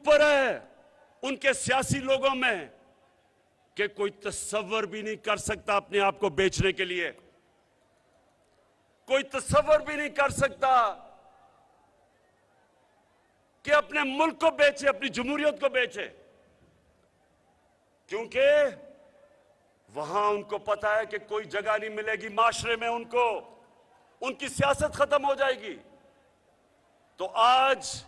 ऊपर है उनके सियासी लोगों में कि कोई तसव्वुर भी नहीं कर सकता अपने आप को बेचने के लिए, कोई तसव्वुर भी नहीं कर सकता कि अपने मुल्क को बेचे, अपनी जमहूरियत को बेचे, क्योंकि वहां उनको पता है कि कोई जगह नहीं मिलेगी माशरे में, उनको उनकी सियासत खत्म हो जाएगी। तो आज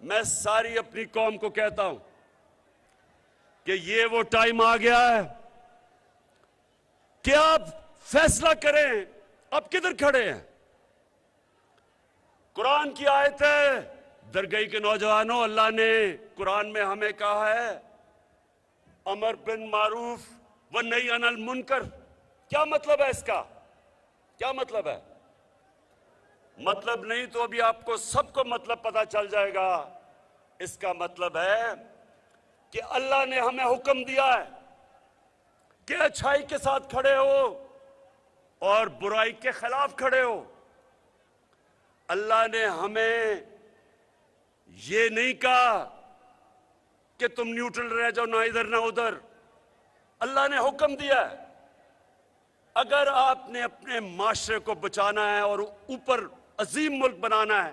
मैं सारी अपनी कौम को कहता हूं कि ये वो टाइम आ गया है कि आप फैसला करें, अब किधर खड़े हैं। कुरान की आयत है, दरगई के नौजवानों, अल्लाह ने कुरान में हमें कहा है अमर बिन मारूफ व नही अनिल मुनकर। क्या मतलब है इसका? क्या मतलब है? मतलब नहीं तो अभी आपको सबको मतलब पता चल जाएगा। इसका मतलब है कि अल्लाह ने हमें हुक्म दिया है कि अच्छाई के साथ खड़े हो और बुराई के खिलाफ खड़े हो। अल्लाह ने हमें ये नहीं कहा कि तुम न्यूट्रल रह जाओ, ना इधर ना उधर। अल्लाह ने हुक्म दिया है अगर आपने अपने माशरे को बचाना है और ऊपर अजीम मुल्क बनाना है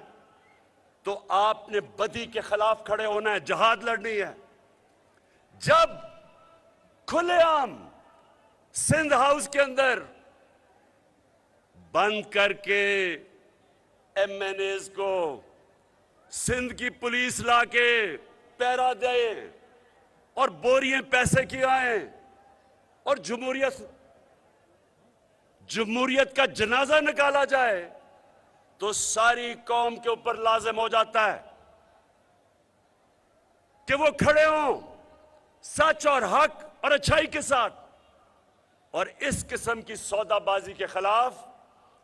तो आपने बदी के खिलाफ खड़े होना है, जहाद लड़नी है। जब खुलेआम सिंध हाउस के अंदर बंद करके एमएनएस को सिंध की पुलिस लाके पहरा दे और बोरियां पैसे की आए और जमहूरियत का जनाजा निकाला जाए तो सारी कौम के ऊपर लाजिम हो जाता है कि वो खड़े हों सच और हक और अच्छाई के साथ, और इस किस्म की सौदाबाजी के खिलाफ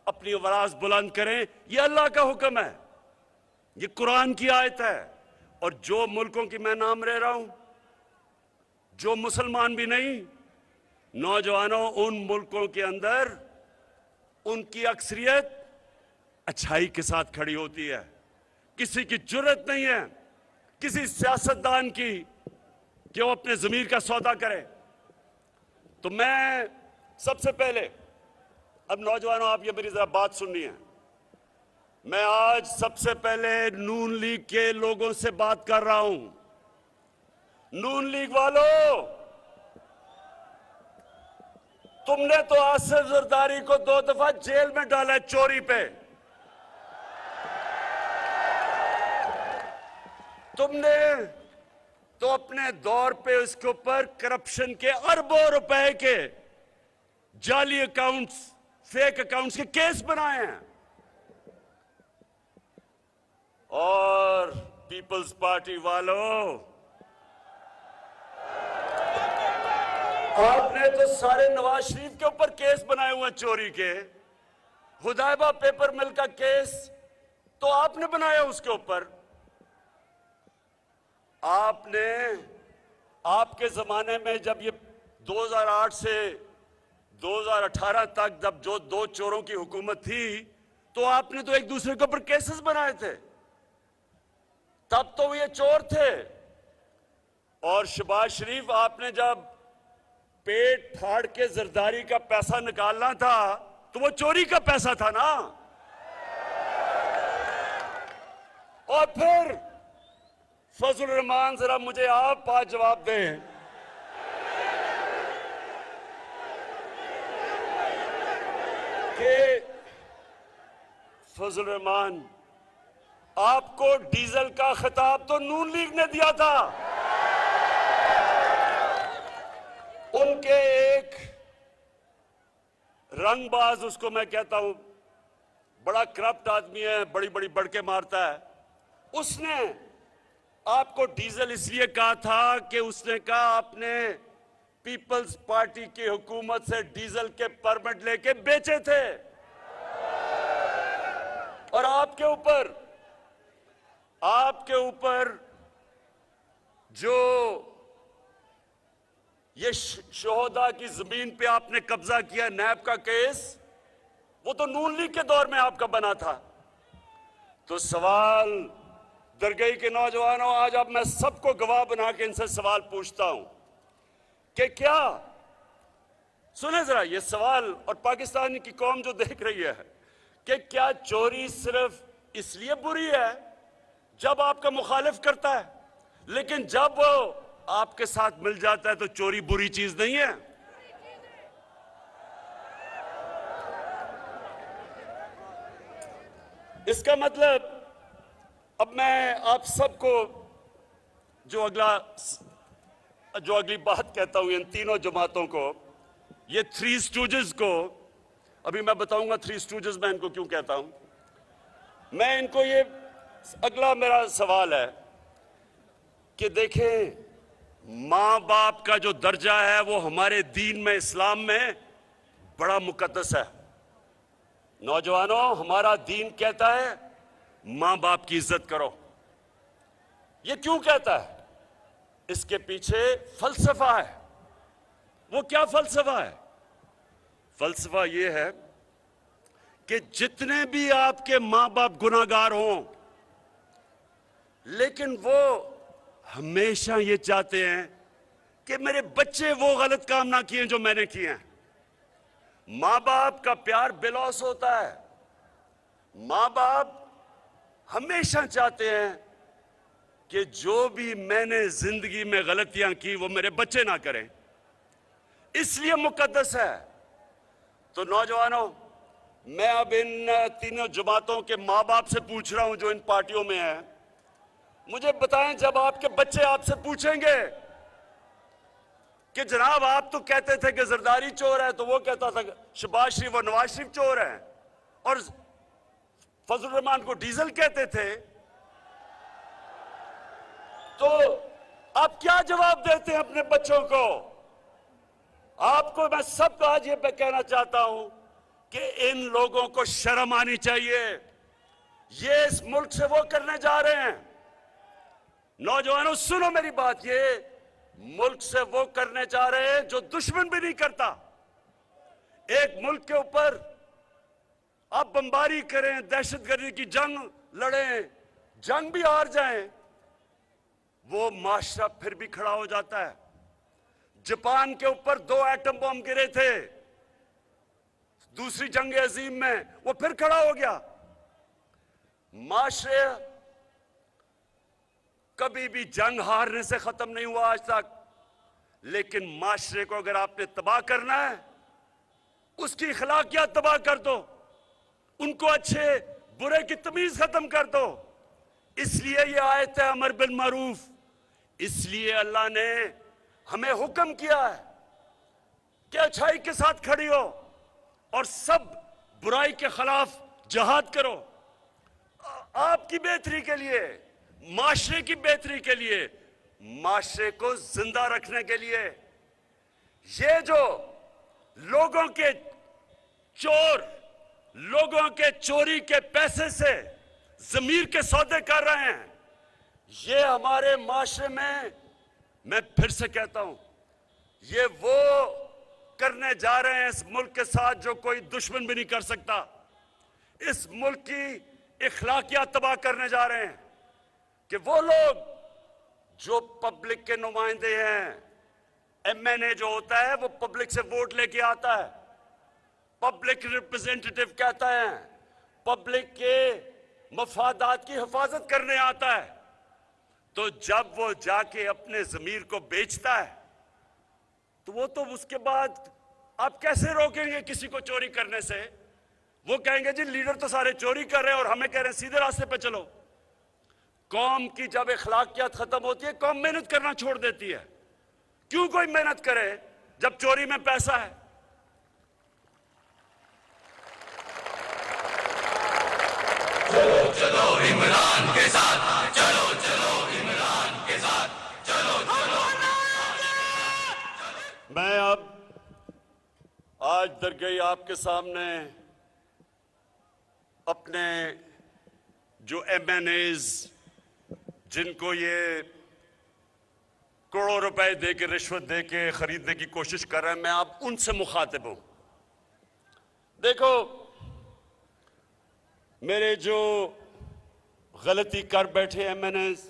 अपनी आवाज बुलंद करें। यह अल्लाह का हुक्म है, ये कुरान की आयत है। और जो मुल्कों की मैं नाम ले रहा हूं, जो मुसलमान भी नहीं, नौजवानों, उन मुल्कों के अंदर उनकी अक्सरियत अच्छाई के साथ खड़ी होती है। किसी की जुर्रत नहीं है किसी सियासतदान की कि वो अपने ज़मीर का सौदा करे। तो मैं सबसे पहले, अब नौजवानों आप ये मेरी जरा बात सुननी है, मैं आज सबसे पहले नून लीग के लोगों से बात कर रहा हूं। नून लीग वालों, तुमने तो आसिफ जरदारी को 2 दफा जेल में डाला है चोरी पे। तुमने तो अपने दौर पे उसके ऊपर करप्शन के अरबों रुपए के जाली अकाउंट्स, फेक अकाउंट्स के केस बनाए हैं। और पीपल्स पार्टी वालों, आपने तो सारे नवाज शरीफ के ऊपर केस बनाए हुए चोरी के। हुदैबा पेपर मिल का केस तो आपने बनाया उसके ऊपर। आपने, आपके जमाने में जब ये 2008 से 2018 तक जब जो 2 चोरों की हुकूमत थी तो आपने तो एक दूसरे के ऊपर केसेस बनाए थे। तब तो ये चोर थे। और शहबाज शरीफ, आपने जब पेट फाड़ के जरदारी का पैसा निकालना था तो वो चोरी का पैसा था ना। और फिर फजल रहमान, जरा मुझे आप आज जवाब दें, कि फजल रहमान, आपको डीजल का खिताब तो नून लीग ने दिया था। उनके एक रंगबाज, उसको मैं कहता हूं, बड़ा करप्ट आदमी है, बड़ी बड़ी बड़के मारता है, उसने आपको डीजल इसलिए कहा था कि उसने कहा आपने पीपल्स पार्टी की हुकूमत से डीजल के परमिट लेके बेचे थे। और आपके ऊपर जो ये शोहदा की जमीन पे आपने कब्जा किया, नैब का केस, वो तो नून लीग के दौर में आपका बना था। तो सवाल दरगई के नौजवानों, आज अब मैं सबको गवाह बना के इनसे सवाल पूछता हूं कि क्या, सुने जरा ये सवाल, और पाकिस्तान की कौम जो देख रही है, कि क्या चोरी सिर्फ इसलिए बुरी है जब आपका मुखालिफ करता है, लेकिन जब वो आपके साथ मिल जाता है तो चोरी बुरी चीज नहीं है? इसका मतलब अब मैं आप सबको जो अगली बात कहता हूं, इन तीनों जमातों को, ये थ्री स्टूजेस को, अभी मैं बताऊंगा थ्री स्टूजेस मैं इनको क्यों कहता हूं। मैं इनको ये, अगला मेरा सवाल है कि देखें, मां बाप का जो दर्जा है वो हमारे दीन में, इस्लाम में बड़ा मुकद्दस है। नौजवानों, हमारा दीन कहता है मां बाप की इज्जत करो। ये क्यों कहता है? इसके पीछे फलसफा है। वो क्या फलसफा है? फलसफा ये है कि जितने भी आपके मां बाप गुनाहगार हों, लेकिन वो हमेशा ये चाहते हैं कि मेरे बच्चे वो गलत काम ना किए जो मैंने किए हैं। मां बाप का प्यार बेलौस होता है। मां बाप हमेशा चाहते हैं कि जो भी मैंने जिंदगी में गलतियां की वो मेरे बच्चे ना करें, इसलिए मुकद्दस है। तो नौजवानों, मैं अब इन तीनों जमातों के मां बाप से पूछ रहा हूं जो इन पार्टियों में हैं, मुझे बताएं, जब आपके बच्चे आपसे पूछेंगे कि जनाब आप तो कहते थे कि जरदारी चोर है, तो वो कहता था शहबाज शरीफ और नवाज शरीफ चोर हैं, और फजल रहमान को डीजल कहते थे, तो आप क्या जवाब देते हैं अपने बच्चों को? आपको मैं सबको आज ये कहना चाहता हूं कि इन लोगों को शर्म आनी चाहिए। ये इस मुल्क से वो करने जा रहे हैं। नौजवानों सुनो मेरी बात, ये मुल्क से वो करने जा रहे हैं जो दुश्मन भी नहीं करता। एक मुल्क के ऊपर आप बमबारी करें, दहशतगर्दी की जंग लड़ें, जंग भी हार जाएं, वो माशरा फिर भी खड़ा हो जाता है। जापान के ऊपर 2 एटम बम गिरे थे दूसरी जंग अजीम में, वो फिर खड़ा हो गया। माशरे कभी भी जंग हारने से खत्म नहीं हुआ आज तक, लेकिन माशरे को अगर आपने तबाह करना है, उसकी अखलाकियात तबाह कर दो, उनको अच्छे बुरे की तमीज खत्म कर दो। इसलिए ये आयत है अमर बिल मारूफ, इसलिए अल्लाह ने हमें हुक्म किया है कि अच्छाई के साथ खड़ी हो और सब बुराई के खिलाफ जिहाद करो। आपकी बेहतरी के लिए, माशरे की बेहतरी के लिए, माशरे को जिंदा रखने के लिए। ये जो लोगों के चोर, लोगों के चोरी के पैसे से जमीर के सौदे कर रहे हैं, ये हमारे माशरे में, मैं फिर से कहता हूं, ये वो करने जा रहे हैं इस मुल्क के साथ जो कोई दुश्मन भी नहीं कर सकता। इस मुल्क की इखलाकियात तबाह करने जा रहे हैं कि वो लोग जो पब्लिक के नुमाइंदे हैं, एमएनए जो होता है वो पब्लिक से वोट लेके आता है, पब्लिक रिप्रेजेंटेटिव कहता है, पब्लिक के मफादात की हिफाजत करने आता है। तो जब वो जाके अपने जमीर को बेचता है, तो वो तो उसके बाद आप कैसे रोकेंगे किसी को चोरी करने से? वो कहेंगे जी लीडर तो सारे चोरी कर रहे हैं और हमें कह रहे हैं सीधे रास्ते पे चलो। कौम की जब अखलाकियात खत्म होती है, कौम मेहनत करना छोड़ देती है। क्यों कोई मेहनत करे जब चोरी में पैसा है? चलो चलो इमरान के साथ, चलो चलो इमरान के साथ, चलो चलो। मैं अब आज दरगई आपके सामने अपने जो एमएनएज, जिनको ये करोड़ों रुपए दे के, रिश्वत दे के खरीदने की कोशिश कर रहे हैं, मैं अब उनसे मुखातिब हूं। देखो, मेरे जो गलती कर बैठे एमएनएस।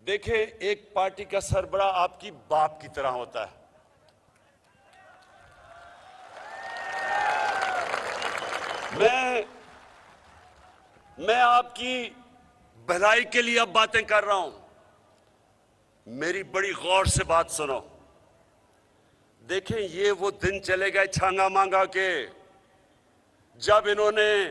देखें, एक पार्टी का सरबराह आपकी बाप की तरह होता है। मैं आपकी भलाई के लिए अब बातें कर रहा हूं। मेरी बड़ी गौर से बात सुनो। देखें, ये वो दिन चले गए छांगा मांगा के, जब इन्होंने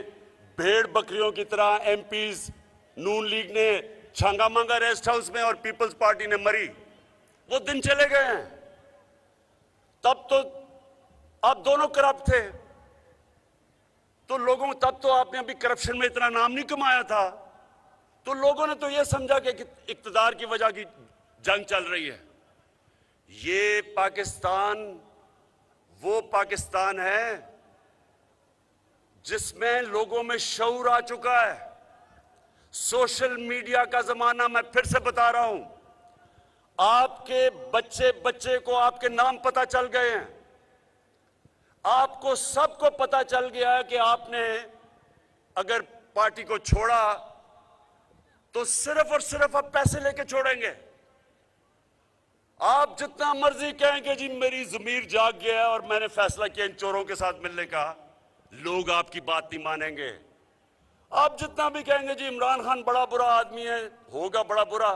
भेड़ बकरियों की तरह एमपीज नून लीग ने छांगा मांगा रेस्ट हाउस में और पीपल्स पार्टी ने मरी। वो दिन चले गए हैं। तब तो आप दोनों करप्ट थे, तो लोगों तब तो आपने अभी करप्शन में इतना नाम नहीं कमाया था, तो लोगों ने तो यह समझा कि इक्तदार की वजह की जंग चल रही है। ये पाकिस्तान वो पाकिस्तान है जिसमें लोगों में शऊर आ चुका है। सोशल मीडिया का जमाना, मैं फिर से बता रहा हूं, आपके बच्चे बच्चे को आपके नाम पता चल गए हैं। आपको सबको पता चल गया है कि आपने अगर पार्टी को छोड़ा तो सिर्फ और सिर्फ आप पैसे लेके छोड़ेंगे। आप जितना मर्जी कहें कि जी मेरी ज़मीर जाग गया है और मैंने फैसला किया इन चोरों के साथ मिलने का, लोग आपकी बात नहीं मानेंगे। आप जितना भी कहेंगे जी इमरान खान बड़ा बुरा आदमी है, होगा बड़ा बुरा,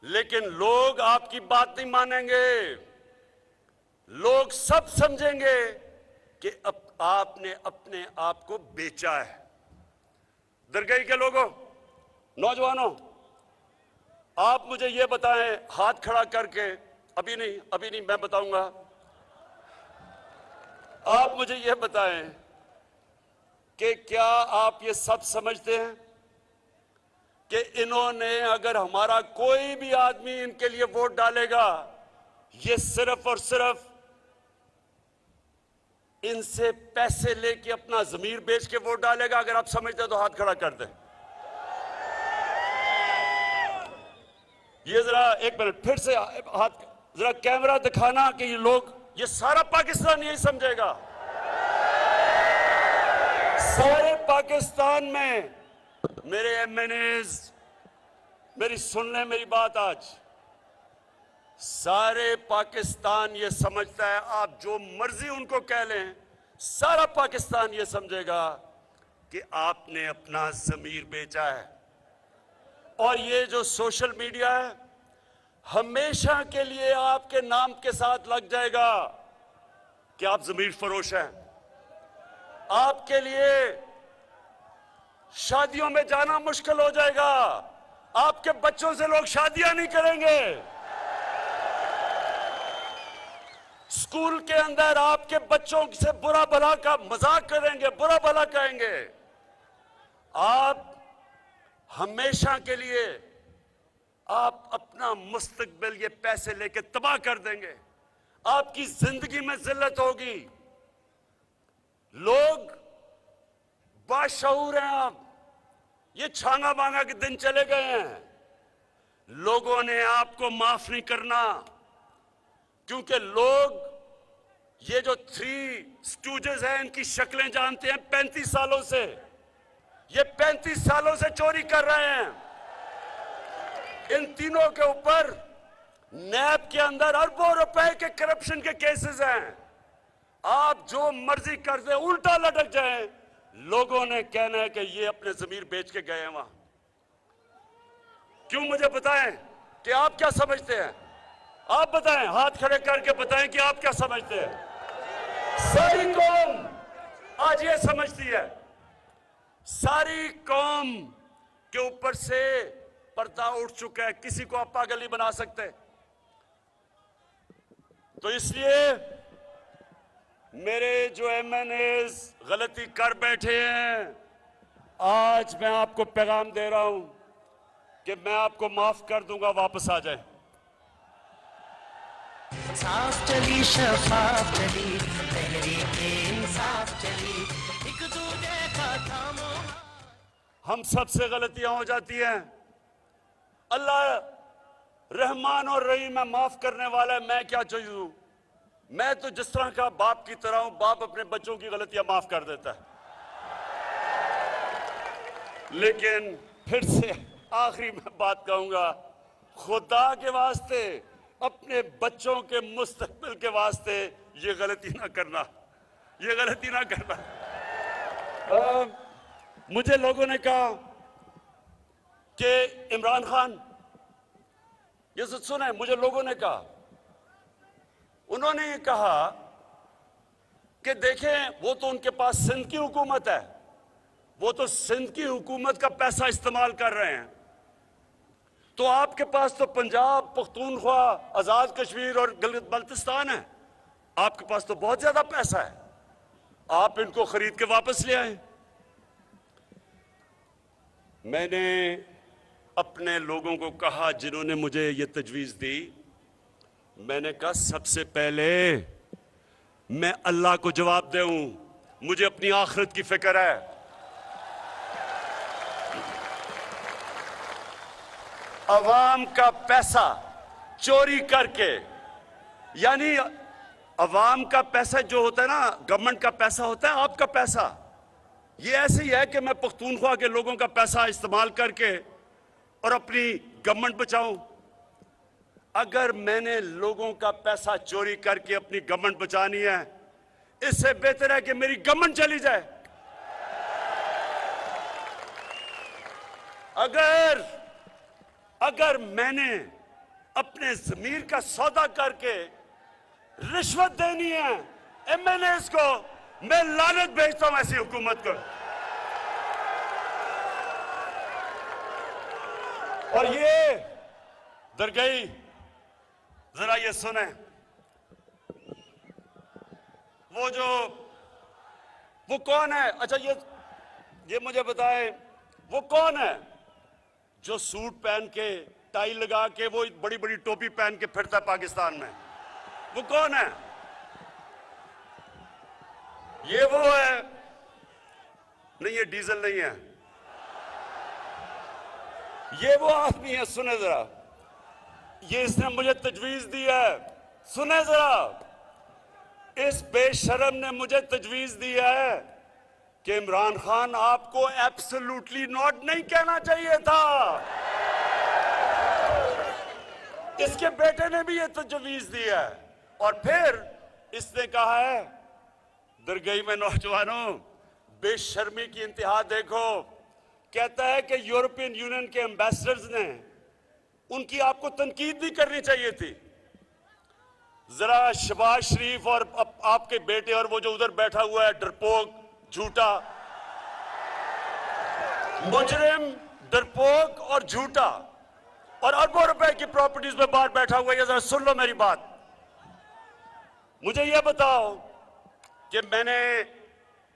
लेकिन लोग आपकी बात नहीं मानेंगे। लोग सब समझेंगे कि अब आपने अपने आप को बेचा है। दरगाही के लोगों, नौजवानों, आप मुझे यह बताएं, हाथ खड़ा करके, अभी नहीं मैं बताऊंगा। आप मुझे यह बताएं कि क्या आप ये सब समझते हैं कि इन्होंने, अगर हमारा कोई भी आदमी इनके लिए वोट डालेगा, ये सिर्फ और सिर्फ इनसे पैसे लेके अपना जमीर बेच के वोट डालेगा? अगर आप समझते हैं तो हाथ खड़ा कर दें। ये जरा एक मिनट फिर से हाथ, जरा कैमरा दिखाना कि ये लोग, ये सारा पाकिस्तान यही समझेगा। सारे पाकिस्तान में मेरे एमएनएज, मेरी सुन लें मेरी बात आज, सारे पाकिस्तान ये समझता है, आप जो मर्जी उनको कह लें, सारा पाकिस्तान ये समझेगा कि आपने अपना ज़मीर बेचा है। और ये जो सोशल मीडिया है, हमेशा के लिए आपके नाम के साथ लग जाएगा कि आप ज़मीर फरोश हैं। आपके लिए शादियों में जाना मुश्किल हो जाएगा। आपके बच्चों से लोग शादियां नहीं करेंगे। स्कूल के अंदर आपके बच्चों से बुरा भला का मजाक करेंगे, बुरा भला कहेंगे। आप हमेशा के लिए आप अपना मुस्तकबिल ये पैसे लेके तबाह कर देंगे। आपकी जिंदगी में जिल्लत होगी। लोग बाशऊर हैं। आप, ये छांगा मांगा के दिन चले गए हैं। लोगों ने आपको माफ नहीं करना, क्योंकि लोग ये जो थ्री स्टूजेस हैं, इनकी शक्लें जानते हैं 35 सालों से। ये 35 सालों से चोरी कर रहे हैं। इन तीनों के ऊपर नैब के अंदर अरबों रुपए के करप्शन के केसेस हैं। आप जो मर्जी कर दे, उल्टा लटक जाए, लोगों ने कहना है कि ये अपने जमीर बेच के गए हैं वहां। क्यों? मुझे बताएं कि आप क्या समझते हैं। आप बताएं, हाथ खड़े करके बताएं कि आप क्या समझते हैं। सारी कौम आज ये समझती है, सारी कौम के ऊपर से पर्दा उठ चुका है। किसी को आप पागल नहीं बना सकते। तो इसलिए मेरे जो एमएनएज गलती कर बैठे हैं, आज मैं आपको पैगाम दे रहा हूं कि मैं आपको माफ कर दूंगा, वापस आ जाए। साफ चली शफाफ चली, तहरीके इंसाफ चली, एक दूजे का थामो। हम सबसे गलतियां हो जाती हैं। अल्लाह रहमान और रहीम है, माफ करने वाला है। मैं क्या चाहिए? मैं तो जिस तरह का बाप की तरह हूं। बाप अपने बच्चों की गलतियां माफ कर देता है। लेकिन फिर से आखिरी में बात कहूंगा, खुदा के वास्ते, अपने बच्चों के मुस्तकबिल के वास्ते ये गलती ना करना, ये गलती ना करना। मुझे लोगों ने कहा कि इमरान खान, ये सुना है, मुझे लोगों ने कहा, उन्होंने ये कहा कि देखें वो तो उनके पास सिंध की हुकूमत है, वो तो सिंध की हुकूमत का पैसा इस्तेमाल कर रहे हैं, तो आपके पास तो पंजाब, पख्तूनख्वा, आजाद कश्मीर और गिलगित बल्तिस्तान है, आपके पास तो बहुत ज्यादा पैसा है, आप इनको खरीद के वापस ले आए। मैंने अपने लोगों को कहा जिन्होंने मुझे ये तजवीज दी, मैंने कहा सबसे पहले मैं अल्लाह को जवाब दूं, मुझे अपनी आखिरत की फिक्र है। अवाम का पैसा चोरी करके, यानी अवाम का पैसा जो होता है ना, गवर्नमेंट का पैसा होता है, आपका पैसा, ये ऐसे ही है कि मैं पख्तूनख्वा के लोगों का पैसा इस्तेमाल करके और अपनी गवर्नमेंट बचाऊं। अगर मैंने लोगों का पैसा चोरी करके अपनी गवर्नमेंट बचानी है, इससे बेहतर है कि मेरी गवर्नमेंट चली जाए। अगर मैंने अपने जमीर का सौदा करके रिश्वत देनी है एमएनएस को, मैं लानत भेजता हूं ऐसी हुकूमत को। और ये दरगई, जरा ये सुने, वो कौन है? अच्छा ये मुझे बताए, वो कौन है जो सूट पहन के, टाई लगा के, वो बड़ी बड़ी टोपी पहन के फिरता है पाकिस्तान में? वो कौन है? ये वो है? नहीं, ये डीजल नहीं है, ये वो आदमी है। सुने जरा, ये इसने मुझे तजवीज दी है, सुने जरा, इस बेशरम ने मुझे तजवीज दी है कि इमरान खान आपको एब्सोल्युटली नॉट नहीं कहना चाहिए था। इसके बेटे ने भी ये तजवीज दी है। और फिर इसने कहा है, दरगई में नौजवानों, बेशर्मी की इंतहा देखो, कहता है कि यूरोपियन यूनियन के एम्बेसडर्स ने, उनकी आपको तनकीद भी करनी चाहिए थी। जरा शहबाज शरीफ और आपके बेटे और वो जो उधर बैठा हुआ है डरपोक, झूठा मुजरिम, डरपोक और झूठा, और अरबों रुपए की प्रॉपर्टीज में बाहर बैठा हुआ है, जरा सुन लो मेरी बात। मुझे यह बताओ कि मैंने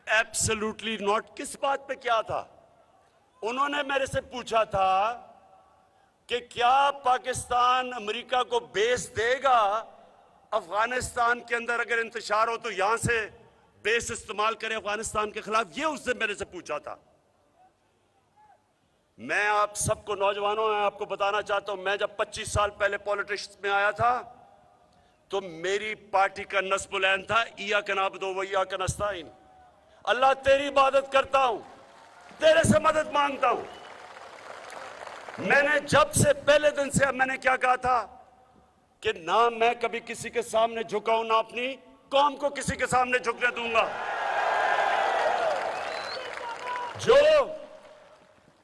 एब्सोल्युटली नॉट किस बात पे किया था? उन्होंने मेरे से पूछा था कि क्या पाकिस्तान अमेरिका को बेस देगा अफगानिस्तान के अंदर, अगर इंतशार हो तो यहां से बेस इस्तेमाल करे अफगानिस्तान के खिलाफ? ये उसने मेरे से पूछा था। मैं आप सबको, नौजवानों, मैं आपको बताना चाहता हूं, मैं जब 25 साल पहले पॉलिटिक्स में आया था तो मेरी पार्टी का नस्बुलैन था, इय्याक नअबुदु व इय्याक नस्तईन, अल्लाह तेरी इबादत करता हूं, तेरे से मदद मांगता हूं। मैंने जब से पहले दिन से मैंने क्या कहा था कि ना मैं कभी किसी के सामने झुकाऊं, ना अपनी कौम को किसी के सामने झुकने दूंगा।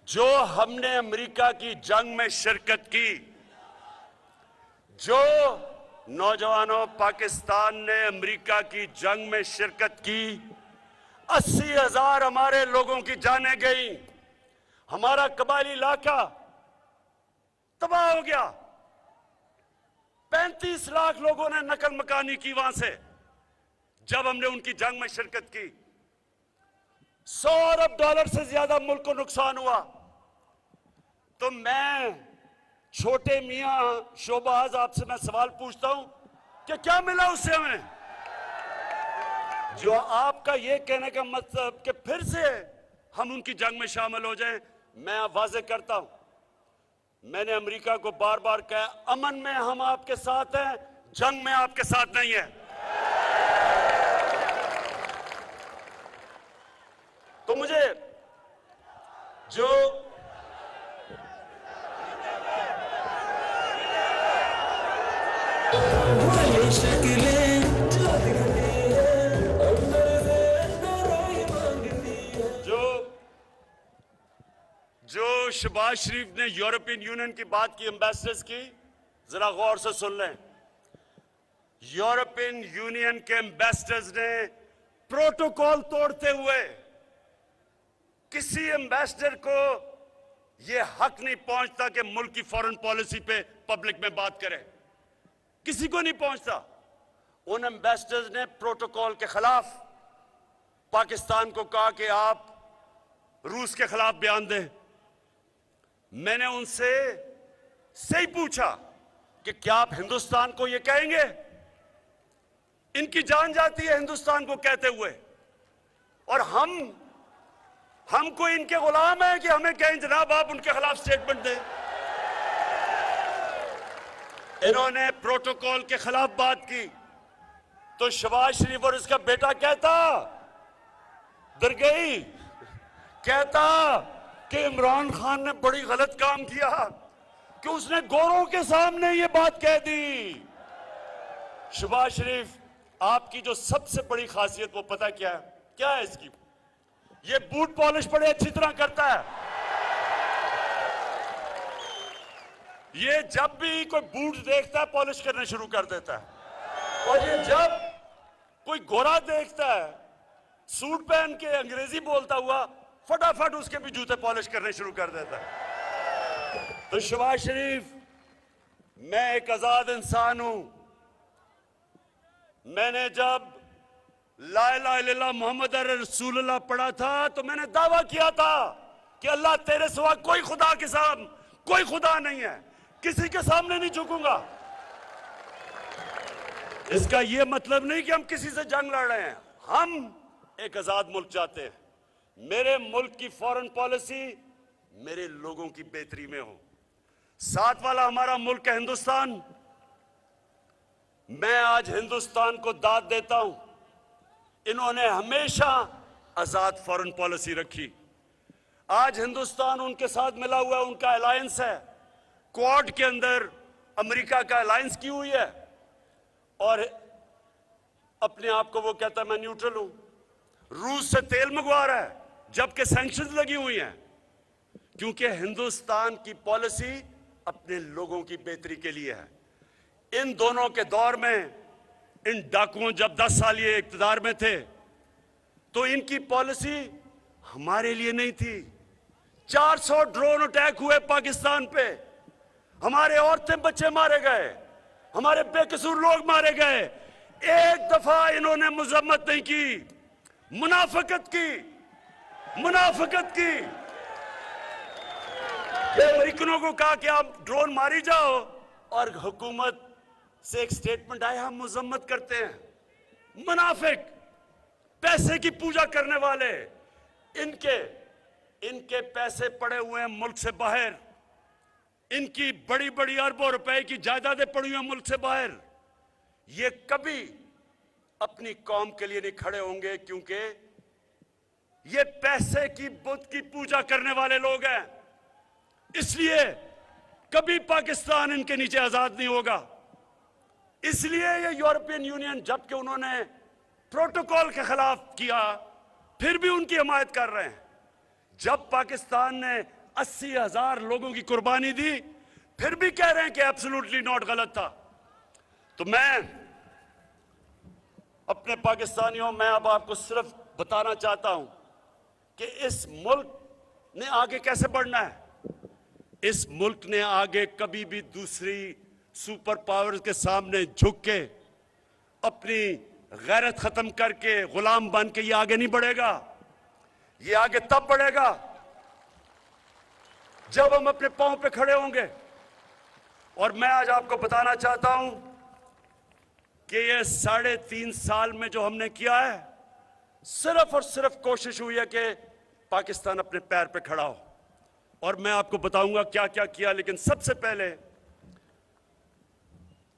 जो हमने अमेरिका की जंग में शिरकत की, जो नौजवानों पाकिस्तान ने अमेरिका की जंग में शिरकत की, 80,000 हमारे लोगों की जानें गई, हमारा कबायली इलाका तबाह हो गया, 35 लाख लोगों ने नकल मकानी की वहां से जब हमने उनकी जंग में शिरकत की। $100 अरब से ज्यादा मुल्क को नुकसान हुआ। तो मैं छोटे मियां शोबाज आपसे मैं सवाल पूछता हूं कि क्या मिला उससे हमें? जो आपका ये कहने का मतलब कि फिर से हम उनकी जंग में शामिल हो जाएं, मैं वाजे करता हूं, मैंने अमेरिका को बार बार कहा, अमन में हम आपके साथ हैं, जंग में आपके साथ नहीं है। तो मुझे जो जो जो शहबाज शरीफ ने यूरोपियन यूनियन की बात की, एम्बेसडर्स की, जरा गौर से सुन लें। यूरोपियन यूनियन के एम्बेसडर्स ने प्रोटोकॉल तोड़ते हुए किसी एम्बेसडर को यह हक नहीं पहुंचता कि मुल्क की फॉरेन पॉलिसी पे पब्लिक में बात करे, किसी को नहीं पहुंचता। उन एम्बेसडर्स ने प्रोटोकॉल के खिलाफ पाकिस्तान को कहा कि आप रूस के खिलाफ बयान दें। मैंने उनसे सही पूछा कि क्या आप हिंदुस्तान को यह कहेंगे? इनकी जान जाती है हिंदुस्तान को कहते हुए, और हमको इनके गुलाम है कि हमें कहें जनाब आप उनके खिलाफ स्टेटमेंट दें। इन्होंने प्रोटोकॉल के खिलाफ बात की तो शहबाज शरीफ और इसका बेटा कहता दरगई, कहता कि इमरान खान ने बड़ी गलत काम किया कि उसने गोरों के सामने ये बात कह दी। शहबाज शरीफ, आपकी जो सबसे बड़ी खासियत वो पता क्या है? क्या है इसकी? ये बूट पॉलिश बड़े अच्छी तरह करता है। ये जब भी कोई बूट देखता है पॉलिश करने शुरू कर देता है, और ये जब कोई गोरा देखता है सूट पहन के अंग्रेजी बोलता हुआ, फटाफट उसके भी जूते पॉलिश करने शुरू कर देता है। तो शहबाज शरीफ, मैं एक आजाद इंसान हूं। मैंने जब ला इलाहा इल्लल्लाह मोहम्मद रसूलुल्लाह पढ़ा था तो मैंने दावा किया था कि अल्लाह तेरे सिवा कोई खुदा के सामने कोई खुदा नहीं है, किसी के सामने नहीं झुकूंगा। इसका यह मतलब नहीं कि हम किसी से जंग लड़ रहे हैं, हम एक आजाद मुल्क चाहते हैं। मेरे मुल्क की फॉरेन पॉलिसी मेरे लोगों की बेहतरी में हो। साथ वाला हमारा मुल्क है हिंदुस्तान। मैं आज हिंदुस्तान को दाद देता हूं। इन्होंने हमेशा आजाद फॉरेन पॉलिसी रखी। आज हिंदुस्तान उनके साथ मिला हुआ है, उनका अलायंस है। क्वाड के अंदर अमेरिका का अलायंस की हुई है, और अपने आप को वो कहता है मैं न्यूट्रल हूं। रूस से तेल मंगवा रहा है जबकि सैंक्शंस लगी हुई हैं, क्योंकि हिंदुस्तान की पॉलिसी अपने लोगों की बेहतरी के लिए है। इन दोनों के दौर में, इन डाकुओं जब 10 साल ये इक्तदार में थे तो इनकी पॉलिसी हमारे लिए नहीं थी। 400 ड्रोन अटैक हुए पाकिस्तान पे, हमारे औरतें बच्चे मारे गए, हमारे बेकसूर लोग मारे गए। एक दफा इन्होंने मजम्मत नहीं की, मुनाफिकत की। अमेरिकनों को कहा कि आप ड्रोन मारी जाओ, और हुकूमत से एक स्टेटमेंट आया हम मजम्मत करते हैं। मुनाफिक, पैसे की पूजा करने वाले, इनके पैसे पड़े हुए हैं मुल्क से बाहर। इनकी बड़ी बड़ी अरबों रुपए की जायदादें पड़ी हुई हैं मुल्क से बाहर। ये कभी अपनी कौम के लिए नहीं खड़े होंगे, क्योंकि ये पैसे की बुत की पूजा करने वाले लोग हैं। इसलिए कभी पाकिस्तान इनके नीचे आजाद नहीं होगा। इसलिए ये यूरोपियन यूनियन, जबकि उन्होंने प्रोटोकॉल के खिलाफ किया, फिर भी उनकी हिमायत कर रहे हैं। जब पाकिस्तान ने 80,000 लोगों की कुर्बानी दी, फिर भी कह रहे हैं कि एब्सोल्युटली नॉट गलत था। तो मैं अपने पाकिस्तानियों, मैं अब आपको सिर्फ बताना चाहता हूं कि इस मुल्क ने आगे कैसे बढ़ना है। इस मुल्क ने आगे कभी भी दूसरी सुपर पावर्स के सामने झुक के अपनी गैरत खत्म करके गुलाम बन के ये आगे नहीं बढ़ेगा। ये आगे तब बढ़ेगा जब हम अपने पांव पे खड़े होंगे। और मैं आज आपको बताना चाहता हूं कि ये 3.5 साल में जो हमने किया है, सिर्फ और सिर्फ कोशिश हुई है कि पाकिस्तान अपने पैर पे खड़ा हो। और मैं आपको बताऊंगा क्या क्या किया। लेकिन सबसे पहले,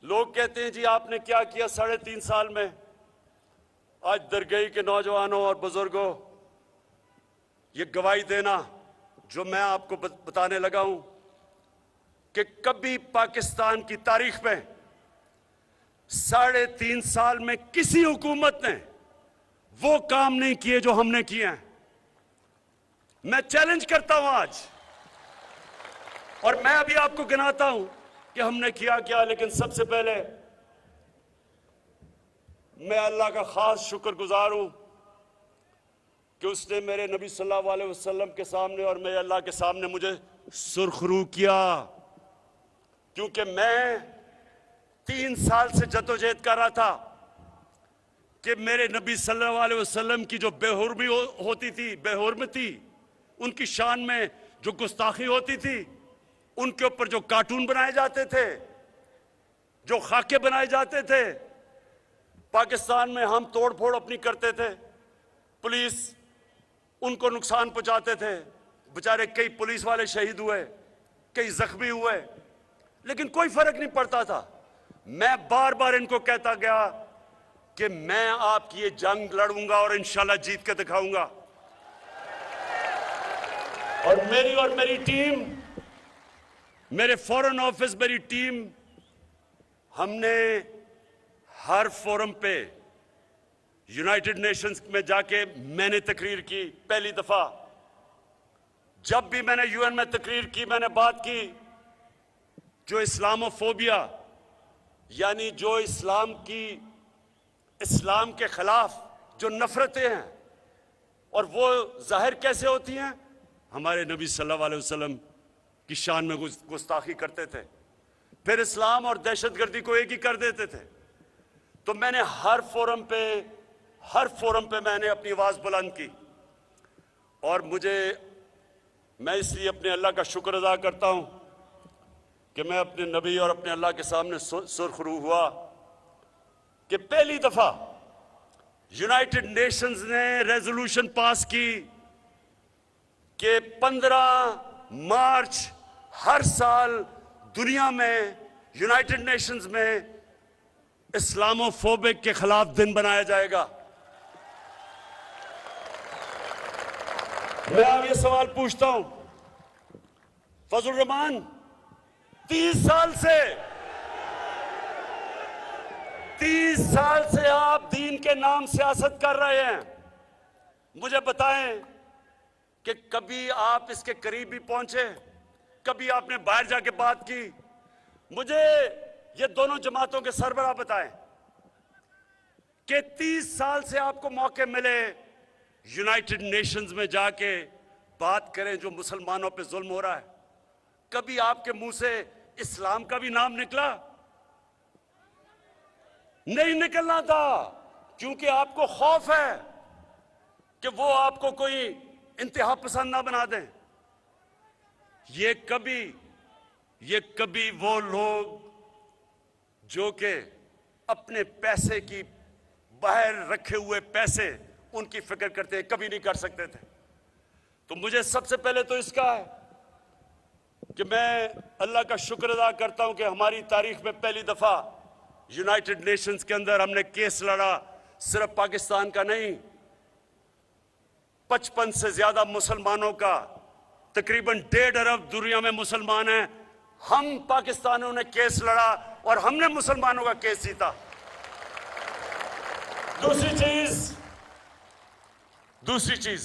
लोग कहते हैं जी आपने क्या किया 3.5 साल में। आज दरगई के नौजवानों और बुजुर्गों, ये गवाही देना जो मैं आपको बताने लगा हूं कि कभी पाकिस्तान की तारीख में 3.5 साल में किसी हुकूमत ने वो काम नहीं किए जो हमने किए हैं। मैं चैलेंज करता हूं आज, और मैं अभी आपको गिनाता हूं कि हमने किया क्या। लेकिन सबसे पहले मैं अल्लाह का खास शुक्रगुजार हूं कि उसने मेरे नबी सल्लल्लाहु अलैहि वसल्लम के सामने और मेरे अल्लाह के सामने मुझे सुरखरू किया, क्योंकि मैं 3 साल से जद्दोजहद कर रहा था कि मेरे नबी सल्लल्लाहु अलैहि वसल्लम की जो बेहुर्मी होती थी, बेहुर्मती, उनकी शान में जो गुस्ताखी होती थी, उनके ऊपर जो कार्टून बनाए जाते थे, जो खाके बनाए जाते थे, पाकिस्तान में हम तोड़ फोड़ अपनी करते थे, पुलिस उनको नुकसान पहुंचाते थे, बेचारे कई पुलिस वाले शहीद हुए, कई जख्मी हुए, लेकिन कोई फर्क नहीं पड़ता था। मैं बार बार इनको कहता गया कि मैं आपकी ये जंग लड़ूंगा और इंशाल्लाह जीत के दिखाऊंगा। और मेरी टीम, मेरे फॉरेन ऑफिस, मेरी टीम, हमने हर फोरम पे यूनाइटेड नेशंस में जाके मैंने तकरीर की। पहली दफा जब भी मैंने यूएन में तकरीर की, मैंने बात की जो इस्लामोफोबिया, यानी जो इस्लाम के खिलाफ जो नफरतें हैं, और वो जाहिर कैसे होती हैं, हमारे नबी सल्लल्लाहु अलैहि वसल्लम की शान में गुस्ताखी करते थे, फिर इस्लाम और दहशतगर्दी को एक ही कर देते थे। तो मैंने हर फोरम पे मैंने अपनी आवाज बुलंद की, और मैं इसलिए अपने अल्लाह का शुक्र अदा करता हूं कि मैं अपने नबी और अपने अल्लाह के सामने सुरखरू हुआ कि पहली दफा यूनाइटेड नेशंस ने रेजोल्यूशन पास की कि 15 मार्च हर साल दुनिया में यूनाइटेड नेशंस में इस्लामोफोबिक के खिलाफ दिन बनाया जाएगा। मैं अब ये सवाल पूछता हूं, फजल रहमान, 30 साल से आप दीन के नाम सियासत कर रहे हैं। मुझे बताएं कि कभी आप इसके करीब भी पहुंचे? कभी आपने बाहर जाके बात की? मुझे ये दोनों जमातों के सरबराह बताएं कि 30 साल से आपको मौके मिले यूनाइटेड नेशंस में जाके बात करें जो मुसलमानों पे जुल्म हो रहा है, कभी आपके मुंह से इस्लाम का भी नाम निकला? नहीं निकलना था, क्योंकि आपको खौफ है कि वो आपको कोई इंतहा पसंद ना बना दें। ये कभी वो लोग जो कि अपने पैसे की, बाहर रखे हुए पैसे, उनकी फिक्र करते हैं, कभी नहीं कर सकते थे। तो मुझे सबसे पहले तो इसका है कि मैं अल्लाह का शुक्र अदा करता हूं कि हमारी तारीख में पहली दफा यूनाइटेड नेशंस के अंदर हमने केस लड़ा, सिर्फ पाकिस्तान का नहीं, 55 से ज्यादा मुसलमानों का, तकरीबन 1.5 अरब दुनिया में मुसलमान हैं, हम पाकिस्तानियों ने केस लड़ा और हमने मुसलमानों का केस जीता। दूसरी चीज,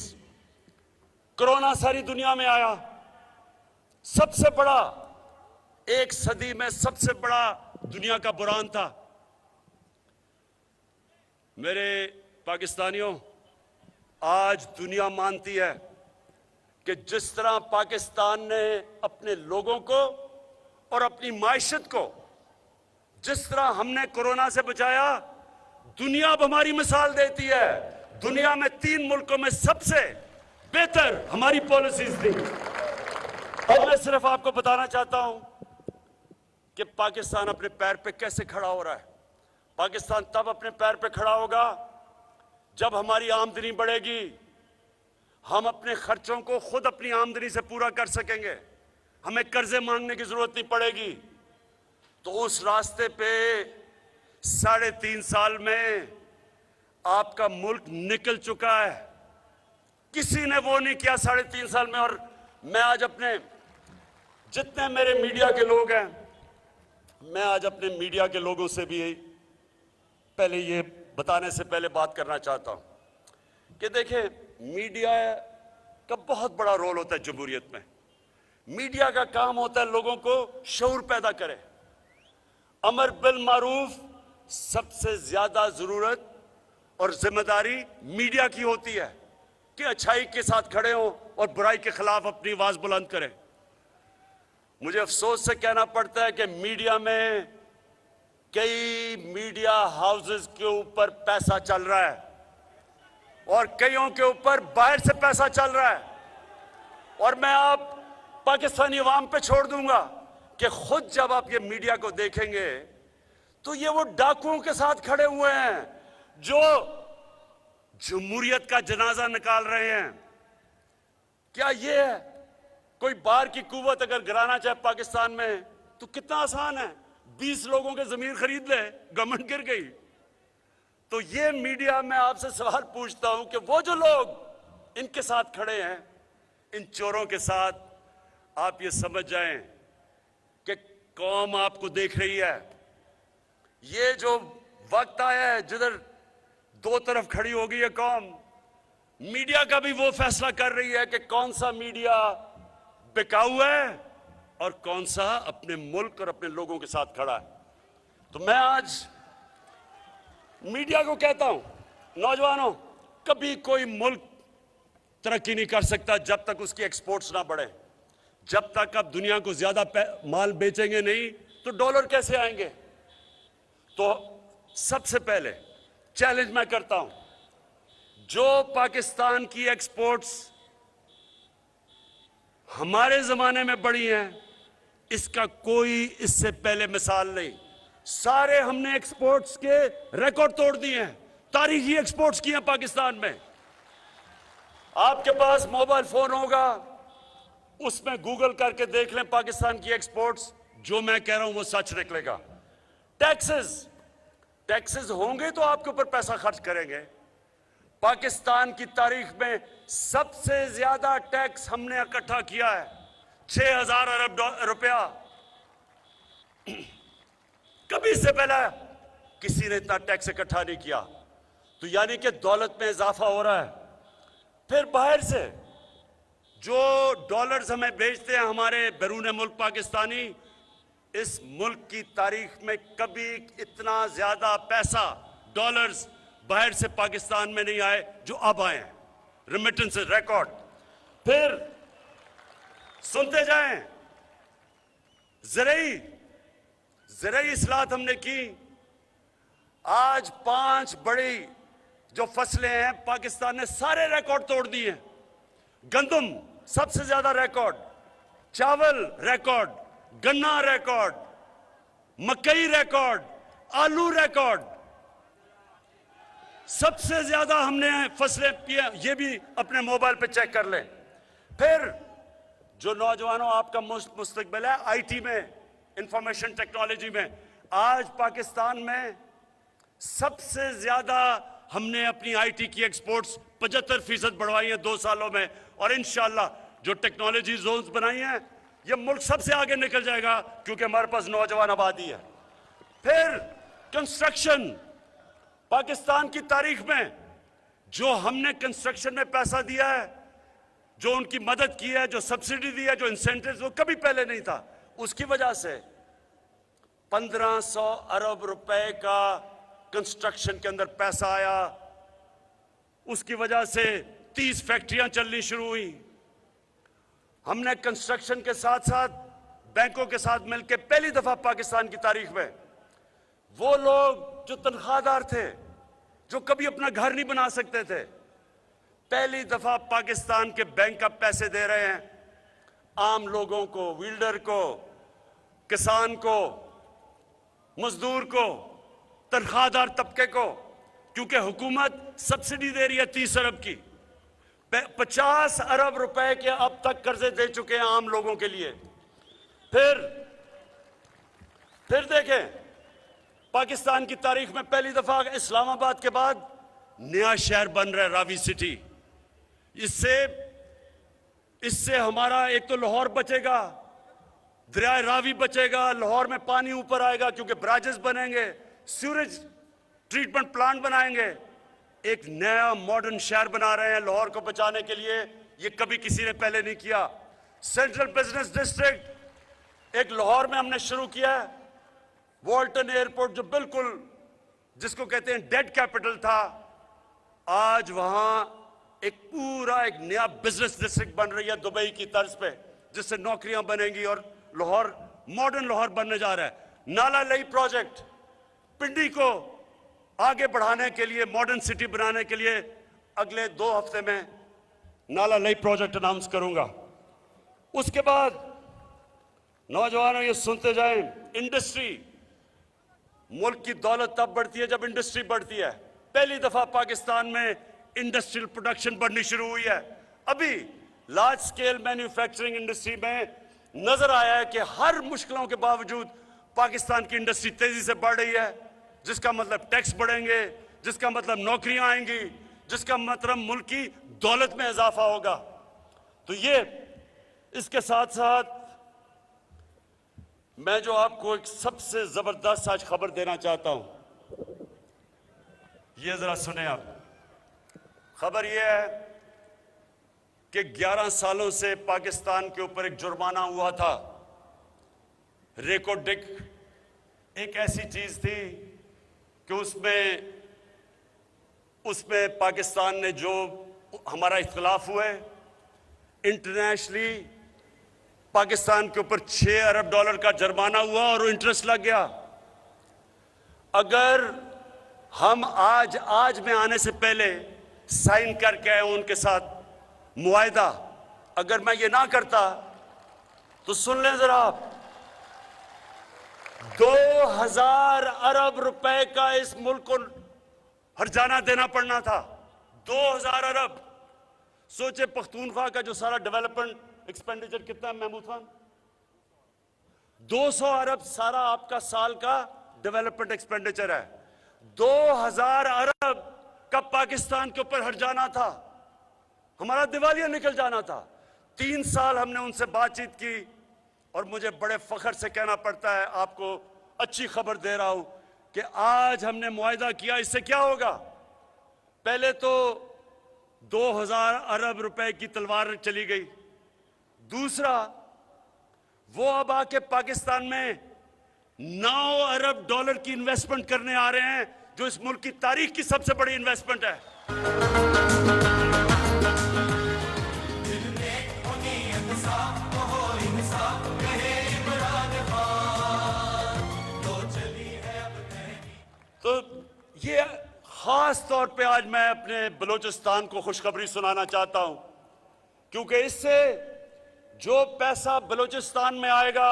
कोरोना सारी दुनिया में आया, सबसे बड़ा, एक सदी में सबसे बड़ा दुनिया का बुरान था। मेरे पाकिस्तानियों, आज दुनिया मानती है कि जिस तरह पाकिस्तान ने अपने लोगों को और अपनी माइशत को, जिस तरह हमने कोरोना से बचाया, दुनिया अब हमारी मिसाल देती है। दुनिया में 3 मुल्कों में सबसे बेहतर हमारी पॉलिसीज थी। अब मैं सिर्फ आपको बताना चाहता हूं कि पाकिस्तान अपने पैर पे कैसे खड़ा हो रहा है। पाकिस्तान तब अपने पैर पे खड़ा होगा जब हमारी आमदनी बढ़ेगी, हम अपने खर्चों को खुद अपनी आमदनी से पूरा कर सकेंगे, हमें कर्जे मांगने की जरूरत नहीं पड़ेगी। तो उस रास्ते पे 3.5 साल में आपका मुल्क निकल चुका है। किसी ने वो नहीं किया 3.5 साल में, और मैं आज अपने जितने मेरे मीडिया के लोग हैं, मैं आज अपने मीडिया के लोगों से भी पहले ये बताने से पहले बात करना चाहता हूं कि देखिए, मीडिया का बहुत बड़ा रोल होता है जमहूरियत में। मीडिया का काम होता है लोगों को शऊर पैदा करे। अमर बिल मारूफ सबसे ज्यादा जरूरत और जिम्मेदारी मीडिया की होती है कि अच्छाई के साथ खड़े हों और बुराई के खिलाफ अपनी आवाज बुलंद करें। मुझे अफसोस से कहना पड़ता है कि मीडिया में कई मीडिया हाउसेस के ऊपर पैसा चल रहा है और कईयों के ऊपर बाहर से पैसा चल रहा है। और मैं आप पाकिस्तानी अवाम पे छोड़ दूंगा कि खुद जब आप ये मीडिया को देखेंगे तो ये वो डाकुओं के साथ खड़े हुए हैं जो जमहूरियत का जनाजा निकाल रहे हैं। क्या ये है कोई बाहर की कुव्वत अगर गिराना चाहे पाकिस्तान में तो कितना आसान है, 20 लोगों के जमीन खरीद ले, गवर्नमेंट गिर गई। तो ये मीडिया में आपसे सवाल पूछता हूं कि वो जो लोग इनके साथ खड़े हैं, इन चोरों के साथ, आप ये समझ जाएं कि कौम आपको देख रही है। ये जो वक्त आया है जिधर दो तरफ खड़ी हो गई है कौम, मीडिया का भी वो फैसला कर रही है कि कौन सा मीडिया बिकाऊ है और कौन सा अपने मुल्क और अपने लोगों के साथ खड़ा है। तो मैं आज मीडिया को कहता हूं, नौजवानों, कभी कोई मुल्क तरक्की नहीं कर सकता जब तक उसकी एक्सपोर्ट्स ना बढ़े। जब तक आप दुनिया को ज्यादा माल बेचेंगे नहीं तो डॉलर कैसे आएंगे। तो सबसे पहले चैलेंज मैं करता हूं, जो पाकिस्तान की एक्सपोर्ट्स हमारे जमाने में बढ़ी हैं, इसका कोई इससे पहले मिसाल नहीं। सारे हमने एक्सपोर्ट्स के रिकॉर्ड तोड़ दिए हैं, तारीखी एक्सपोर्ट्स किए हैं पाकिस्तान में। आपके पास मोबाइल फोन होगा, उसमें गूगल करके देख लें पाकिस्तान की एक्सपोर्ट्स, जो मैं कह रहा हूं वो सच निकलेगा। टैक्सेस होंगे तो आपके ऊपर पैसा खर्च करेंगे। पाकिस्तान की तारीख में सबसे ज्यादा टैक्स हमने इकट्ठा किया है, 6000 अरब रुपया। कभी इससे पहले किसी ने इतना टैक्स इकट्ठा नहीं किया। तो यानी कि दौलत में इजाफा हो रहा है। फिर बाहर से जो डॉलर्स हमें बेचते हैं हमारे बैरून मुल्क पाकिस्तानी, इस मुल्क की तारीख में कभी इतना ज्यादा पैसा डॉलर्स बाहर से पाकिस्तान में नहीं आए जो अब आए हैं। Remittance record. फिर सुनते जाएं, ज़राई इस्लाहत हमने की। आज 5 बड़ी जो फसलें हैं पाकिस्तान ने सारे रिकॉर्ड तोड़ दिए। गंदम सबसे ज्यादा रिकॉर्ड, चावल रिकॉर्ड, गन्ना रिकॉर्ड, मकई रिकॉर्ड, आलू रिकॉर्ड, सबसे ज्यादा हमने फसलें किए। ये भी अपने मोबाइल पे चेक कर लें। फिर जो नौजवानों आपका मुस्तकबिल है आईटी में, इंफॉर्मेशन टेक्नोलॉजी में, आज पाकिस्तान में सबसे ज्यादा हमने अपनी आईटी की एक्सपोर्ट्स 75% बढ़वाई है 2 सालों में। और इंशाल्लाह जो टेक्नोलॉजी जोन्स बनाई हैं, ये मुल्क सबसे आगे निकल जाएगा क्योंकि हमारे पास नौजवान आबादी है। फिर कंस्ट्रक्शन, पाकिस्तान की तारीख में जो हमने कंस्ट्रक्शन में पैसा दिया है, जो उनकी मदद की है, जो सब्सिडी दी है, जो इंसेंटिव, वो कभी पहले नहीं था। उसकी वजह से 1500 अरब रुपए का कंस्ट्रक्शन के अंदर पैसा आया। उसकी वजह से 30 फैक्ट्रियां चलनी शुरू हुई। हमने कंस्ट्रक्शन के साथ साथ बैंकों के साथ मिलकर पहली दफा पाकिस्तान की तारीख में वो लोग जो तनख्वाहदार थे, जो कभी अपना घर नहीं बना सकते थे, पहली दफा पाकिस्तान के बैंक का पैसे दे रहे हैं आम लोगों को, विल्डर को, किसान को, मजदूर को, तनख्वाहदार तबके को, क्योंकि हुकूमत सब्सिडी दे रही है 30 अरब की। 50 अरब रुपए के अब तक कर्जे दे चुके हैं आम लोगों के लिए। फिर देखें, पाकिस्तान की तारीख में पहली दफा इस्लामाबाद के बाद नया शहर बन रहा है, रावी सिटी। इससे इससे हमारा एक तो लाहौर बचेगा, दरिया रावी बचेगा, लाहौर में पानी ऊपर आएगा क्योंकि ब्राजेस बनेंगे, सीवरेज ट्रीटमेंट प्लांट बनाएंगे, एक नया मॉडर्न शहर बना रहे हैं लाहौर को बचाने के लिए। ये कभी किसी ने पहले नहीं किया। सेंट्रल बिजनेस डिस्ट्रिक्ट एक लाहौर में हमने शुरू किया है। वॉल्टन एयरपोर्ट जो बिल्कुल जिसको कहते हैं डेड कैपिटल था, आज वहां एक पूरा एक नया बिजनेस डिस्ट्रिक्ट बन रही है दुबई की तर्ज पे, जिससे नौकरियां बनेंगी और लाहौर मॉडर्न लाहौर बनने जा रहा है। नाला लई प्रोजेक्ट पिंडी को आगे बढ़ाने के लिए, मॉडर्न सिटी बनाने के लिए अगले 2 हफ्ते में नाला लई प्रोजेक्ट अनाउंस करूंगा। उसके बाद नौजवानों ये सुनते जाएं, इंडस्ट्री, मुल्क की दौलत तब बढ़ती है जब इंडस्ट्री बढ़ती है। पहली दफा पाकिस्तान में इंडस्ट्रियल प्रोडक्शन बढ़नी शुरू हुई है। अभी लार्ज स्केल मैन्युफैक्चरिंग इंडस्ट्री में नजर आया है कि हर मुश्किलों के बावजूद पाकिस्तान की इंडस्ट्री तेजी से बढ़ रही है, जिसका मतलब टैक्स बढ़ेंगे, जिसका मतलब नौकरियां आएंगी, जिसका मतलब मुल्क की दौलत में इजाफा होगा। तो ये इसके साथ साथ मैं जो आपको एक सबसे जबरदस्त आज खबर देना चाहता हूं, ये जरा सुने आप। खबर यह है कि 11 सालों से पाकिस्तान के ऊपर एक जुर्माना हुआ था। रेकोडिक एक ऐसी चीज थी कि उसमें पाकिस्तान ने जो हमारा इख्तिलाफ हुए, इंटरनेशनली पाकिस्तान के ऊपर 6 अरब डॉलर का जुर्माना हुआ और वो इंटरेस्ट लग गया। अगर हम आज में आने से पहले साइन करके आए उनके साथ मुआहदा, अगर मैं ये ना करता तो सुन लें जरा आप, 2000 अरब रुपए का इस मुल्क को हर्जाना देना पड़ना था। 2000 अरब। सोचे पख्तूनख्वा का जो सारा डेवलपमेंट एक्सपेंडिचर कितना है महमूद खान? 200 अरब सारा आपका साल का डेवलपमेंट एक्सपेंडिचर है। 2000 अरब का पाकिस्तान के ऊपर हर्जाना था, हमारा दिवालिया निकल जाना था। 3 साल हमने उनसे बातचीत की और मुझे बड़े फख्र से कहना पड़ता है, आपको अच्छी खबर दे रहा हूं कि आज हमने मुआहदा किया। इससे क्या होगा? पहले तो 2000 अरब रुपए की तलवार चली गई। दूसरा, वो अब आके पाकिस्तान में 9 अरब डॉलर की इन्वेस्टमेंट करने आ रहे हैं, जो इस मुल्क की तारीख की सबसे बड़ी इन्वेस्टमेंट है। तो ये खास तौर पे आज मैं अपने बलूचिस्तान को खुशखबरी सुनाना चाहता हूं, क्योंकि इससे जो पैसा बलूचिस्तान में आएगा,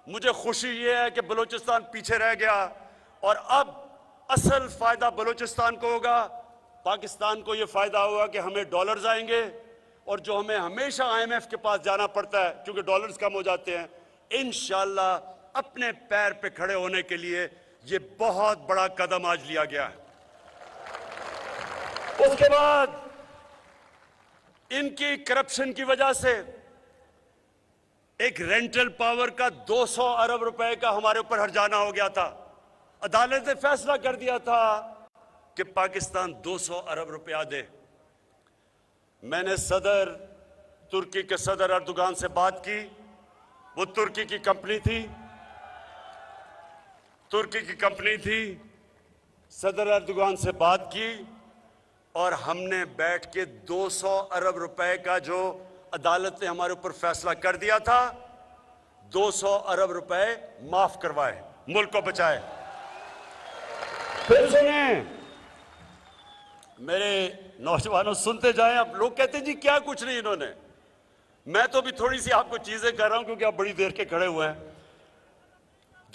मुझे खुशी ये है कि बलूचिस्तान पीछे रह गया और अब असल फायदा बलूचिस्तान को होगा। पाकिस्तान को ये फायदा होगा कि हमें डॉलर्स आएंगे और जो हमें हमेशा IMF के पास जाना पड़ता है क्योंकि डॉलर्स कम हो जाते हैं, इंशाल्लाह अपने पैर पे खड़े होने के लिए ये बहुत बड़ा कदम आज लिया गया है। उसके बाद इनकी करप्शन की वजह से एक रेंटल पावर का 200 अरब रुपए का हमारे ऊपर हर्जाना हो गया था। अदालत ने फैसला कर दिया था कि पाकिस्तान 200 अरब रुपया दे। मैंने तुर्की के सदर अर्दोगान से बात की। वो तुर्की की कंपनी थी। सदर अर्दोगान से बात की और हमने बैठ के 200 अरब रुपए का जो अदालत ने हमारे ऊपर फैसला कर दिया था, 200 अरब रुपए माफ करवाए, मुल्क को बचाए। फिर सुने मेरे नौजवानों, सुनते जाएं आप। लोग कहते हैं जी क्या कुछ नहीं इन्होंने, मैं तो भी थोड़ी सी आपको चीजें कर रहा हूं क्योंकि आप बड़ी देर के खड़े हुए हैं।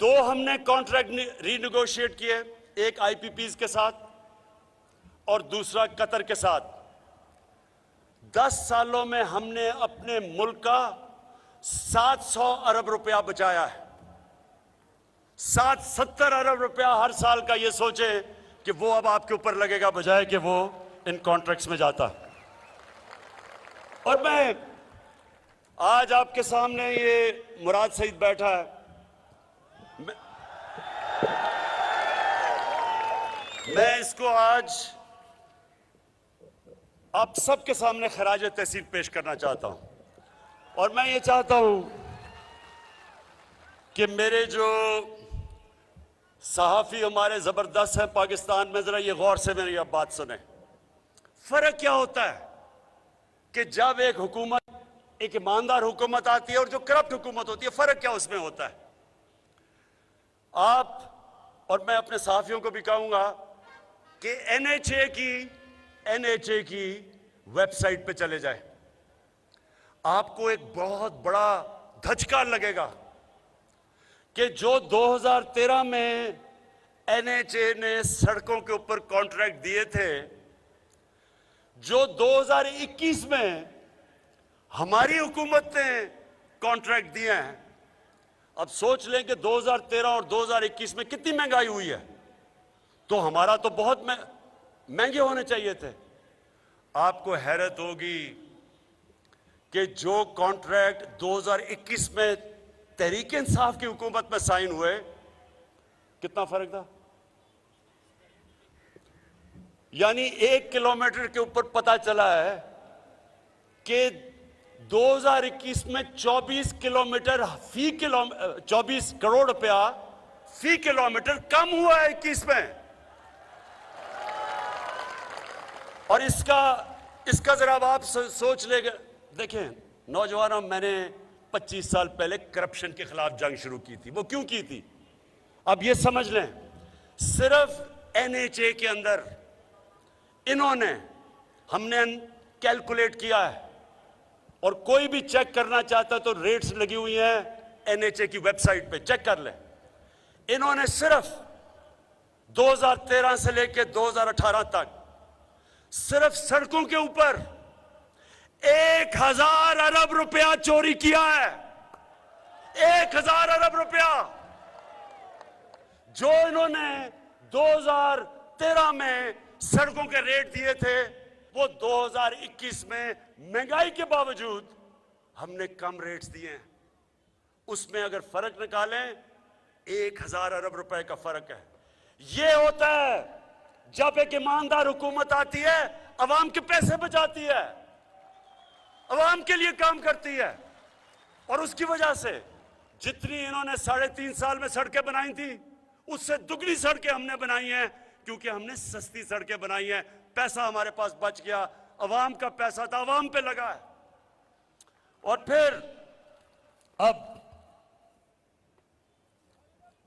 2 हमने कॉन्ट्रैक्ट रीनेगोशिएट किए, एक IPPs के साथ और दूसरा कतर के साथ। 10 सालों में हमने अपने मुल्क का 700 अरब रुपया बचाया है। 70 अरब रुपया हर साल का। ये सोचे कि वो अब आपके ऊपर लगेगा बजाय कि वो इन कॉन्ट्रैक्ट्स में जाता। और मैं आज आपके सामने ये मुराद सईद बैठा है। मैं इसको आज आप सबके सामने खराज तहसीन पेश करना चाहता हूं और मैं ये चाहता हूं कि मेरे जो सहाफी हमारे जबरदस्त हैं पाकिस्तान में, जरा ये गौर से मेरी अब बात सुने। फर्क क्या होता है कि जब एक हुकूमत, एक ईमानदार हुकूमत आती है और जो करप्ट हुकूमत होती है, फर्क क्या उसमें होता है? आप और मैं अपने सहाफियों को भी कहूंगा कि एनएचए की वेबसाइट पे चले जाए, आपको एक बहुत बड़ा धचका लगेगा कि जो 2013 में एनएचए ने सड़कों के ऊपर कॉन्ट्रैक्ट दिए थे, जो 2021 में हमारी हुकूमत ने कॉन्ट्रैक्ट दिए हैं। अब सोच लें कि 2013 और 2021 में कितनी महंगाई हुई है, तो हमारा तो बहुत महंगे होने चाहिए थे। आपको हैरत होगी कि जो कॉन्ट्रैक्ट 2021 में तहरीक इंसाफ की हुकूमत में साइन हुए, कितना फर्क था? यानी 1 किलोमीटर के ऊपर पता चला है कि 2021 में 24 करोड़ रुपया फी किलोमीटर कम हुआ है 21 में। और इसका जरा आप सोच लेंगे। देखें नौजवानों, मैंने 25 साल पहले करप्शन के खिलाफ जंग शुरू की थी। वो क्यों की थी? अब ये समझ लें, सिर्फ एनएचए के अंदर इन्होंने, हमने कैलकुलेट किया है और कोई भी चेक करना चाहता तो रेट्स लगी हुई हैं एनएचए की वेबसाइट पे, चेक कर ले। इन्होंने सिर्फ 2013 से लेकर 2018 तक सिर्फ सड़कों के ऊपर 1000 अरब रुपया चोरी किया है। 1000 अरब रुपया जो इन्होंने 2013 में सड़कों के रेट दिए थे, वो 2021 में महंगाई के बावजूद हमने कम रेट्स दिए हैं। उसमें अगर फर्क निकालें, 1000 अरब रुपए का फर्क है। यह होता है जब एक ईमानदार हुकूमत आती है, अवाम के पैसे बचाती है, अवाम के लिए काम करती है। और उसकी वजह से जितनी इन्होंने 3.5 साल में सड़कें बनाई थी, उससे दुगनी सड़कें हमने बनाई हैं, क्योंकि हमने सस्ती सड़कें बनाई हैं। पैसा हमारे पास बच गया, अवाम का पैसा था, अवाम पे लगा है। और फिर अब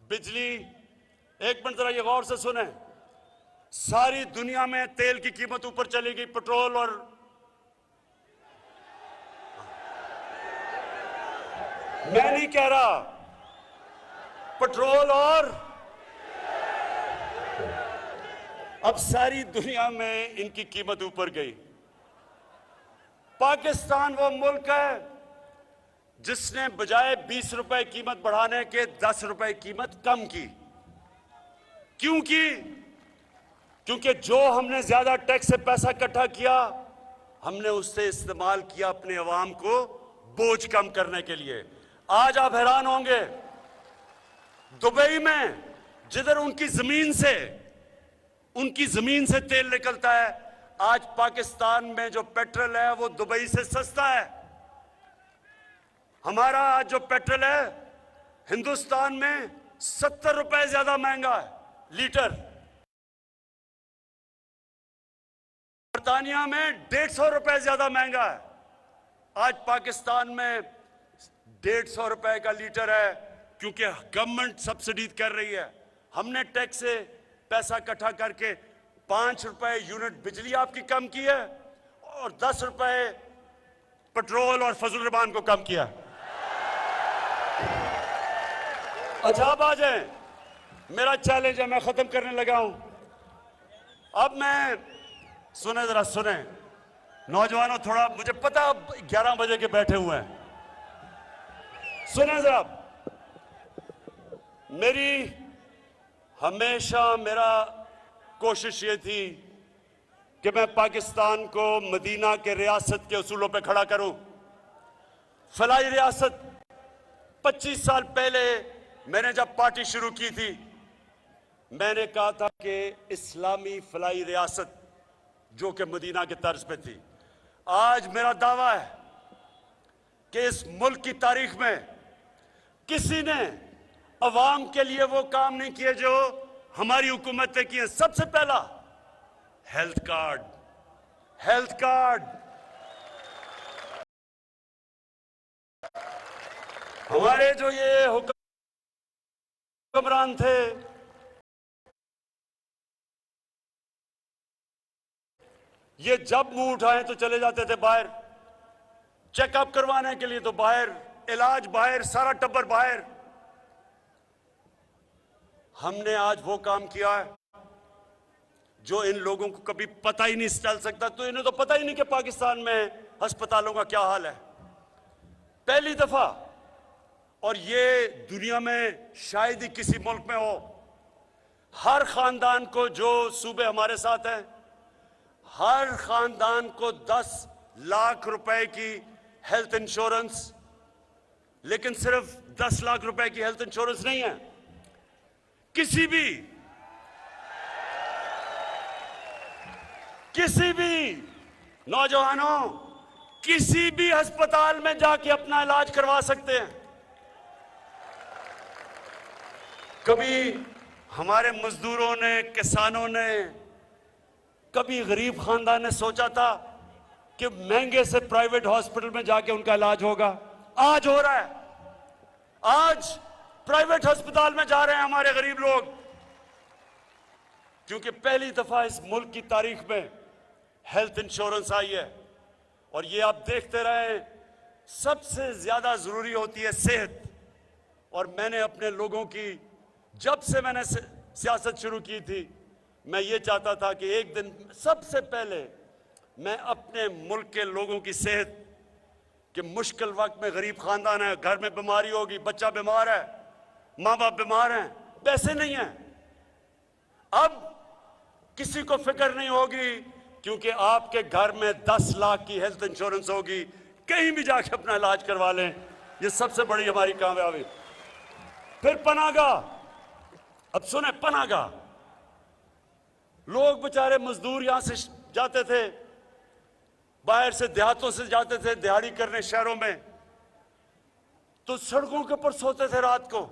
बिजली, एक मिनट जरा ये गौर से सुने। सारी दुनिया में तेल की कीमत ऊपर चली गई, पेट्रोल और मैं नहीं कह रहा, पेट्रोल और अब सारी दुनिया में इनकी कीमत ऊपर गई। पाकिस्तान वो मुल्क है जिसने बजाय 20 रुपए कीमत बढ़ाने के 10 रुपए कीमत कम की। क्यों की? क्योंकि जो हमने ज्यादा टैक्स से पैसा इकट्ठा किया, हमने उससे इस्तेमाल किया अपने अवाम को बोझ कम करने के लिए। आज आप हैरान होंगे, दुबई में जिधर उनकी जमीन से तेल निकलता है, आज पाकिस्तान में जो पेट्रोल है वो दुबई से सस्ता है। हमारा आज जो पेट्रोल है हिंदुस्तान में 70 रुपए ज्यादा महंगा है लीटर। बर्तानिया में 150 रुपए ज्यादा महंगा है। आज पाकिस्तान में 150 रुपए का लीटर है, क्योंकि गवर्नमेंट सब्सिडी कर रही है। हमने टैक्स से पैसा इकट्ठा करके 5 रुपए यूनिट बिजली आपकी कम की है और 10 रुपए पेट्रोल और फजल रहमान को कम किया। अच्छा अब आ जाए, मेरा चैलेंज है, मैं खत्म करने लगा हूं। अब मैं सुने, जरा सुने नौजवानों, थोड़ा मुझे पता अब 11 बजे के बैठे हुए हैं, सुने जरा। मेरा कोशिश ये थी कि मैं पाकिस्तान को मदीना के रियासत के उसूलों पे खड़ा करूं। फलाई रियासत 25 साल पहले मैंने जब पार्टी शुरू की थी, मैंने कहा था कि इस्लामी फलाई रियासत जो कि मदीना के तर्ज पे थी। आज मेरा दावा है कि इस मुल्क की तारीख में किसी ने अवाम के लिए वो काम नहीं किए जो हमारी हुकूमत ने किए। सबसे पहला हेल्थ कार्ड। हेल्थ कार्ड हमारे जो ये हुक्मरान थे, ये जब मुंह उठाएं तो चले जाते थे बाहर, चेकअप करवाने के लिए तो बाहर, इलाज बाहर, सारा टब्बर बाहर। हमने आज वो काम किया है जो इन लोगों को कभी पता ही नहीं चल सकता। तो इन्हें तो पता ही नहीं कि पाकिस्तान में अस्पतालों का क्या हाल है। पहली दफा, और ये दुनिया में शायद ही किसी मुल्क में हो, हर खानदान को, जो सूबे हमारे साथ हैं, हर खानदान को 10 लाख रुपए की हेल्थ इंश्योरेंस। लेकिन सिर्फ 10 लाख रुपए की हेल्थ इंश्योरेंस नहीं है, किसी भी नौजवानों किसी भी अस्पताल में जाके अपना इलाज करवा सकते हैं। कभी हमारे मजदूरों ने, किसानों ने, कभी गरीब खानदान ने सोचा था कि महंगे से प्राइवेट हॉस्पिटल में जाके उनका इलाज होगा? आज हो रहा है। आज प्राइवेट अस्पताल में जा रहे हैं हमारे गरीब लोग, क्योंकि पहली दफा इस मुल्क की तारीख में हेल्थ इंश्योरेंस आई है। और ये आप देखते रहे, सबसे ज्यादा जरूरी होती है सेहत। और मैंने अपने लोगों की, जब से मैंने सियासत शुरू की थी, मैं ये चाहता था कि एक दिन सबसे पहले मैं अपने मुल्क के लोगों की सेहत, कि मुश्किल वक्त में गरीब खानदान है, घर में बीमारी होगी, बच्चा बीमार है, माँ बाप बीमार हैं, पैसे नहीं हैं, अब किसी को फिक्र नहीं होगी, क्योंकि आपके घर में 10 लाख की हेल्थ इंश्योरेंस होगी, कहीं भी जाके अपना इलाज करवा लें। ये सबसे बड़ी हमारी कामयाबी। फिर पनाहगाह। अब सुने, पनाहगाह, लोग बेचारे मजदूर यहां से जाते थे, बाहर से, देहातों से जाते थे दिहाड़ी करने शहरों में, तो सड़कों के ऊपर सोते थे रात को।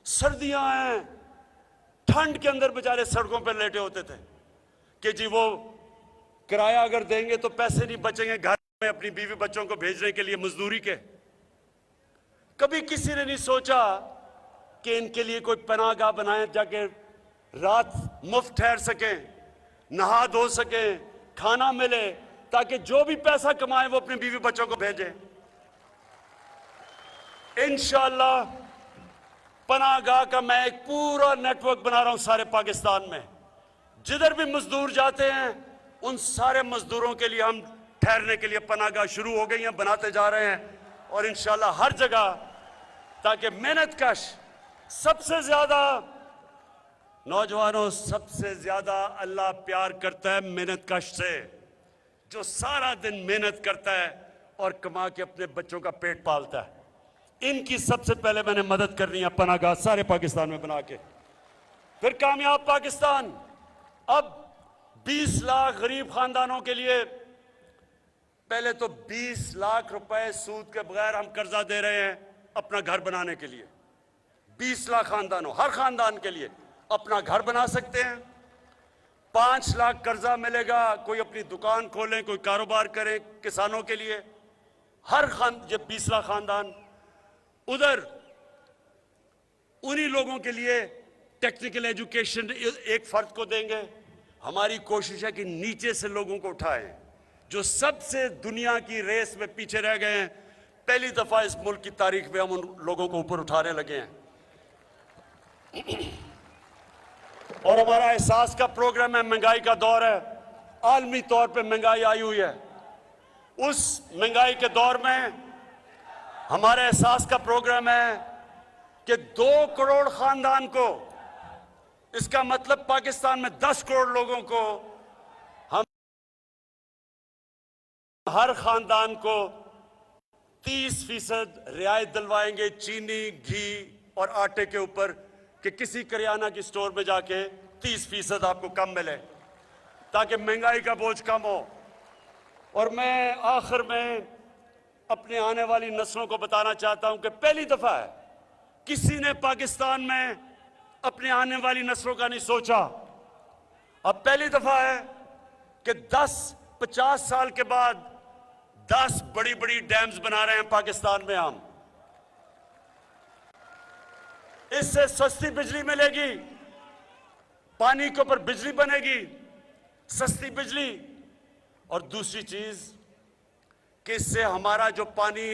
सर्दियां हैं, ठंड के अंदर बेचारे सड़कों पर लेटे होते थे कि जी वो किराया अगर देंगे तो पैसे नहीं बचेंगे घर में अपनी बीवी बच्चों को भेजने के लिए मजदूरी के। कभी किसी ने नहीं सोचा कि इनके लिए कोई पनाहगाह बनाए, जाके रात मुफ्त ठहर सके, नहा धो सके, खाना मिले, ताकि जो भी पैसा कमाए वो अपने बीवी बच्चों को भेजे। इंशाअल्लाह पनाहगाह का मैं एक पूरा नेटवर्क बना रहा हूं सारे पाकिस्तान में। जिधर भी मजदूर जाते हैं उन सारे मजदूरों के लिए हम ठहरने के लिए पनाहगाह शुरू हो गई हैं, बनाते जा रहे हैं। और इंशाअल्लाह हर जगह, ताकि मेहनतकश, सबसे ज्यादा नौजवानों, सबसे ज्यादा अल्लाह प्यार करता है मेहनतकश से, जो सारा दिन मेहनत करता है और कमा के अपने बच्चों का पेट पालता है। इनकी सबसे पहले मैंने मदद करनी है पनाहगाह सारे पाकिस्तान में बना के। फिर कामयाब पाकिस्तान। अब 20 लाख गरीब खानदानों के लिए, पहले तो 20 लाख रुपए सूद के बगैर हम कर्जा दे रहे हैं अपना घर बनाने के लिए। 20 लाख खानदानों, हर खानदान के लिए अपना घर बना सकते हैं। 5 लाख कर्जा मिलेगा, कोई अपनी दुकान खोलें, कोई कारोबार करें किसानों के लिए। हर ये 20 लाख खानदान। उधर उन्हीं लोगों के लिए टेक्निकल एजुकेशन एक फर्द को देंगे। हमारी कोशिश है कि नीचे से लोगों को उठाएं, जो सबसे दुनिया की रेस में पीछे रह गए हैं। पहली दफा इस मुल्क की तारीख में हम उन लोगों को ऊपर उठाने लगे हैं। और हमारा एहसास का प्रोग्राम है, महंगाई का दौर है, आलमी तौर पे महंगाई आई हुई है। उस महंगाई के दौर में हमारे एहसास का प्रोग्राम है कि 2 करोड़ खानदान को, इसका मतलब पाकिस्तान में 10 करोड़ लोगों को, हम हर खानदान को 30% रियायत दिलवाएंगे चीनी, घी और आटे के ऊपर, कि किसी करियाना की स्टोर में जाके 30% आपको कम मिले, ताकि महंगाई का बोझ कम हो। और मैं आखिर में अपने आने वाली नस्लों को बताना चाहता हूं कि पहली दफा है किसी ने पाकिस्तान में अपने आने वाली नस्लों का नहीं सोचा। अब पहली दफा है कि 10-50 साल के बाद 10 बड़ी बड़ी डैम्स बना रहे हैं पाकिस्तान में हम। इससे सस्ती बिजली मिलेगी, पानी के ऊपर बिजली बनेगी, सस्ती बिजली। और दूसरी चीज कि इससे हमारा जो पानी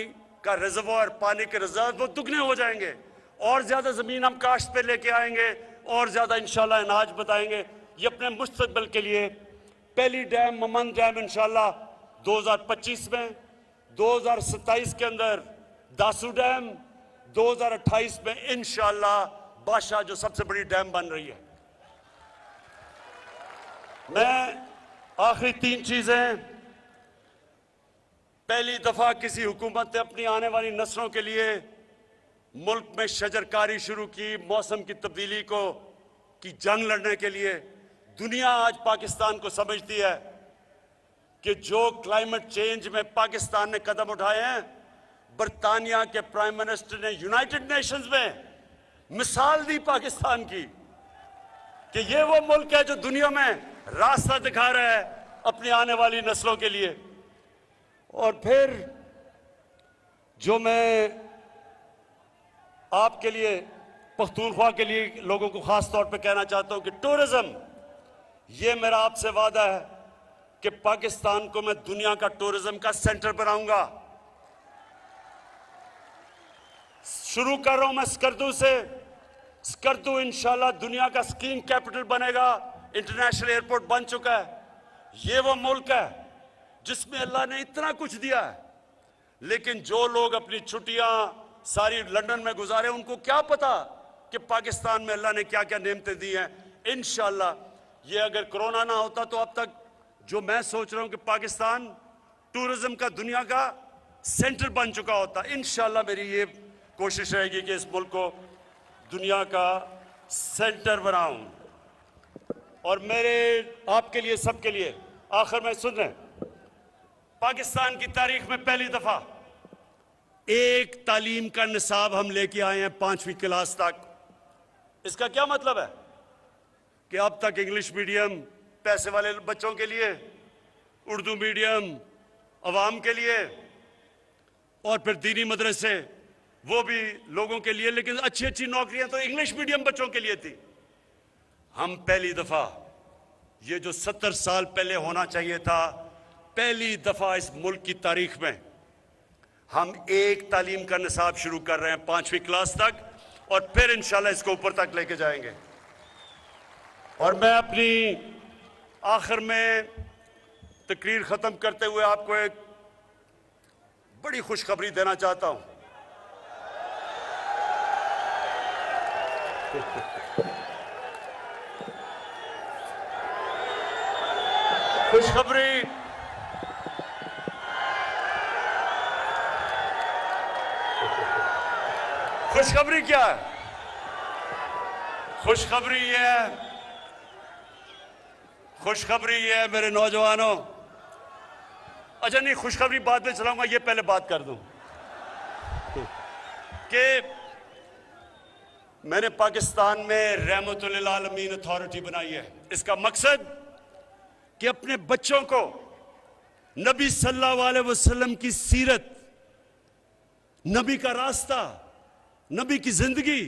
का रिजर्वोयर, पानी के रिजर्व, वो दुगने हो जाएंगे, और ज्यादा जमीन हम काश्त पे लेके आएंगे, और ज्यादा इंशाल्लाह अनाज बताएंगे। ये अपने मुस्तकबिल के लिए पहली डैम ममन डैम इंशाल्लाह 2025 में, 2027 के अंदर दासू डैम, 2028 में इंशाल्लाह बादशाह जो सबसे बड़ी डैम बन रही है। मैं आखिरी 3 चीजें, पहली दफा किसी हुकूमत ने अपनी आने वाली नस्लों के लिए मुल्क में शजरकारी शुरू की, मौसम की तब्दीली को की जंग लड़ने के लिए। दुनिया आज पाकिस्तान को समझती है कि जो क्लाइमेट चेंज में पाकिस्तान ने कदम उठाए हैं, बरतानिया के प्राइम मिनिस्टर ने यूनाइटेड नेशंस में मिसाल दी पाकिस्तान की कि ये वो मुल्क है जो दुनिया में रास्ता दिखा रहा है अपनी आने वाली नस्लों के लिए। और फिर जो मैं आपके लिए, पख्तूनख्वा के लिए लोगों को खास तौर पे कहना चाहता हूं कि टूरिज्म, ये मेरा आपसे वादा है कि पाकिस्तान को मैं दुनिया का टूरिज्म का सेंटर बनाऊंगा। शुरू कर रहा हूं मैं स्कर्दू से। स्कर्दू इंशाल्लाह दुनिया का स्कीइंग कैपिटल बनेगा, इंटरनेशनल एयरपोर्ट बन चुका है। ये वो मुल्क है जिसमें अल्लाह ने इतना कुछ दिया है, लेकिन जो लोग अपनी छुट्टियां सारी लंदन में गुजारे, उनको क्या पता कि पाकिस्तान में अल्लाह ने क्या क्या नेमतें दी हैं। इंशाल्लाह ये अगर कोरोना ना होता तो अब तक जो मैं सोच रहा हूं कि पाकिस्तान टूरिज्म का दुनिया का सेंटर बन चुका होता। इंशाल्लाह मेरी ये कोशिश रहेगी कि इस मुल्क को दुनिया का सेंटर बनाऊं। और मेरे आपके लिए, सबके लिए आखिर में सुन रहे, पाकिस्तान की तारीख में पहली दफा एक तालीम का निसाब हम लेके आए हैं 5वीं क्लास तक। इसका क्या मतलब है कि अब तक इंग्लिश मीडियम पैसे वाले बच्चों के लिए, उर्दू मीडियम अवाम के लिए, और फिर दीनी मदरसे वो भी लोगों के लिए, लेकिन अच्छी अच्छी नौकरियां तो इंग्लिश मीडियम बच्चों के लिए थी। हम पहली दफा, ये जो 70 साल पहले होना चाहिए था, पहली दफा इस मुल्क की तारीख में हम एक तालीम का निसाब शुरू कर रहे हैं 5वीं क्लास तक, और फिर इंशाल्लाह इसको ऊपर तक लेके जाएंगे। और मैं अपनी आखिर में तकरीर खत्म करते हुए आपको एक बड़ी खुशखबरी देना चाहता हूं। खुशखबरी खुशखबरी क्या है? खुशखबरी ये है मेरे नौजवानों। अच्छा नहीं, खुशखबरी बाद में चलाऊंगा, ये पहले बात कर दूं कि मैंने पाकिस्तान में रहमतुल लिल आलमीन अथॉरिटी बनाई है। इसका मकसद कि अपने बच्चों को नबी सल्लल्लाहु अलैहि वसल्लम की सीरत, नबी का रास्ता, नबी की जिंदगी,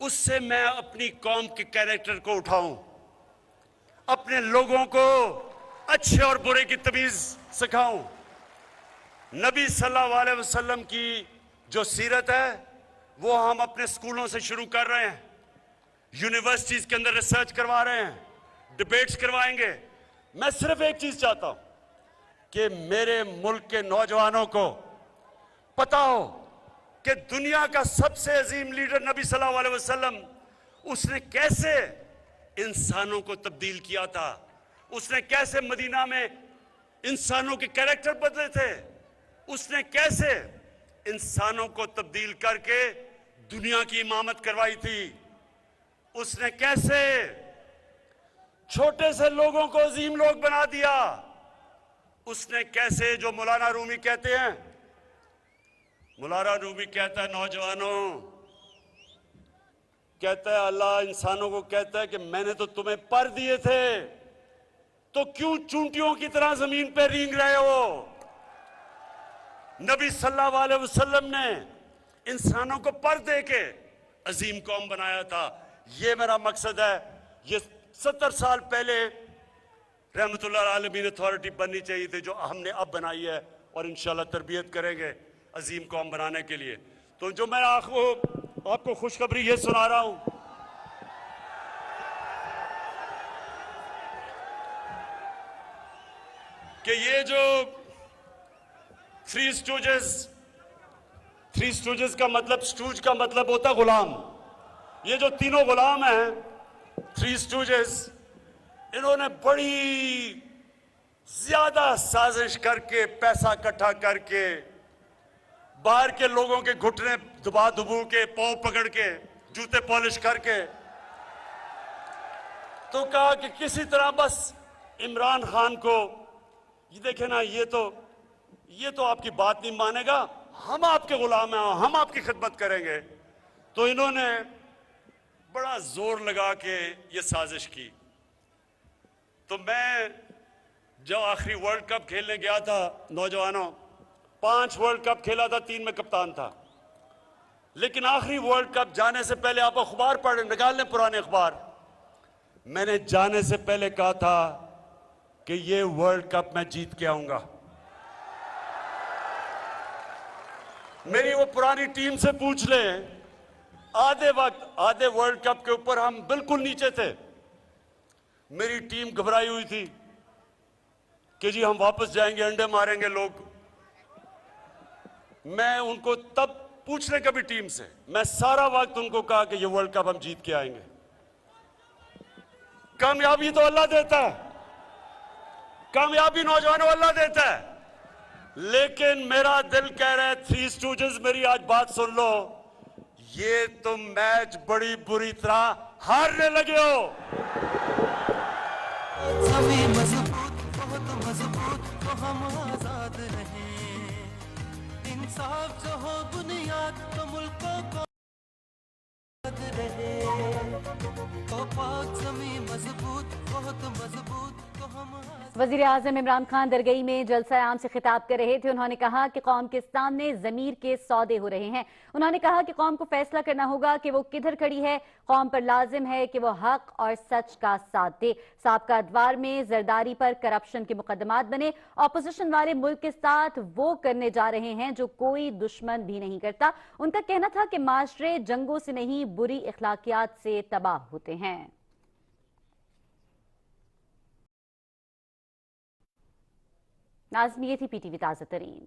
उससे मैं अपनी कौम के कैरेक्टर को उठाऊं, अपने लोगों को अच्छे और बुरे की तमीज सिखाऊं। नबी सल्लल्लाहु अलैहि वसल्लम की जो सीरत है वो हम अपने स्कूलों से शुरू कर रहे हैं, यूनिवर्सिटीज के अंदर रिसर्च करवा रहे हैं, डिबेट्स करवाएंगे। मैं सिर्फ एक चीज चाहता हूं कि मेरे मुल्क के नौजवानों को पता हो कि दुनिया का सबसे अजीम लीडर नबी सल्लल्लाहु अलैहि वसल्लम, उसने कैसे इंसानों को तब्दील किया था, उसने कैसे मदीना में इंसानों के कैरेक्टर बदले थे। उसने कैसे इंसानों को तब्दील करके दुनिया की इमामत करवाई थी, उसने कैसे छोटे से लोगों को अजीम लोग बना दिया, उसने कैसे, जो मौलाना रूमी कहते हैं, मौलाना रूमी कहता है नौजवानों, कहता है अल्लाह इंसानों को कहता है कि मैंने तो तुम्हें पर दिए थे, तो क्यों चूंटियों की तरह जमीन पे रेंग रहे हो। नबी सल्लल्लाहु अलैहि वसल्लम ने इंसानों को पर दे के अजीम कौम बनाया था। ये मेरा मकसद है। ये 70 साल पहले रहमतुल्लाह आलमीन अथॉरिटी बननी चाहिए थी, जो हमने अब बनाई है, और इंशाल्लाह तरबियत करेंगे अजीम कौम बनाने के लिए। तो जो मैं आपको खुशखबरी ये सुना रहा हूं कि ये जो थ्री स्टूजेस का मतलब, स्टूज का मतलब होता गुलाम। ये जो तीनों गुलाम हैं, थ्री स्टूजेस, इन्होंने बड़ी ज्यादा साजिश करके, पैसा इकट्ठा करके, बाहर के लोगों के घुटने दबा दुबू के, पांव पकड़ के, जूते पॉलिश करके, तो कहा कि किसी तरह बस इमरान खान को, ये देखे ना, ये तो आपकी बात नहीं मानेगा, हम आपके गुलाम हैं, हम आपकी खिदमत करेंगे। तो इन्होंने बड़ा जोर लगा के ये साजिश की। तो मैं जब आखिरी वर्ल्ड कप खेलने गया था, नौजवानों, 5 वर्ल्ड कप खेला था, 3 में कप्तान था, लेकिन आखिरी वर्ल्ड कप जाने से पहले, आप अखबार पढ़ निकाल लें, पुराने अखबार, मैंने जाने से पहले कहा था कि ये वर्ल्ड कप मैं जीत के आऊंगा। मेरी वो पुरानी टीम से पूछ ले, आधे वर्ल्ड कप के ऊपर हम बिल्कुल नीचे थे, मेरी टीम घबराई हुई थी कि जी हम वापस जाएंगे, अंडे मारेंगे लोग। मैं उनको तब पूछने कभी टीम से, मैं सारा वक्त उनको कहा कि ये वर्ल्ड कप हम जीत के आएंगे। कामयाबी तो अल्लाह देता है, कामयाबी नौजवानों अल्लाह देता है, लेकिन मेरा दिल कह रहा है, थ्री स्टूजेस, मेरी आज बात सुन लो, ये तुम मैच बड़ी बुरी तरह हारने लगे हो। सभी मजबूत, बहुत मजबूत, तो हम आजाद रहे, इंसाफ जो हो बुनियाद, तो मुल्कों को रहे, तो पाक जमी मजबूत, बहुत मजबूत, तो हम। वज़ीर आज़म इमरान खान दरगई में जलसा आम से खिताब कर रहे थे। उन्होंने कहा कि कौम के सामने ज़मीर के सौदे हो रहे हैं। उन्होंने कहा कि कौम को फैसला करना होगा कि वो किधर खड़ी है। कौम पर लाजिम है कि वो हक और सच का साथ दे। साबका अदवार में जरदारी पर करप्शन के मुकदमात बने। ऑपोजिशन वाले मुल्क के साथ वो करने जा रहे हैं जो कोई दुश्मन भी नहीं करता। उनका कहना था कि माशरे जंगों से नहीं, बुरी इखलाकियात से तबाह होते हैं। नाज़िम, ये थी पीटीवी ताज़ा तरीन।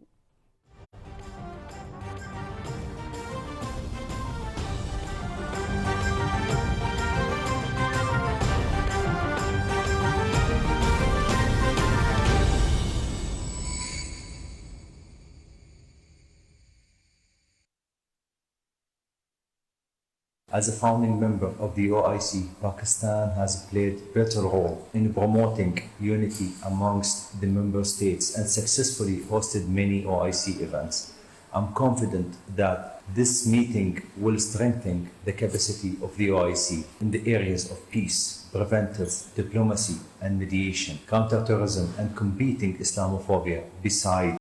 As a founding member of the OIC, Pakistan has played a vital role in promoting unity amongst the member states and successfully hosted many OIC events. I'm confident that this meeting will strengthen the capacity of the OIC in the areas of peace, preventive diplomacy and mediation, counterterrorism and combating Islamophobia, besides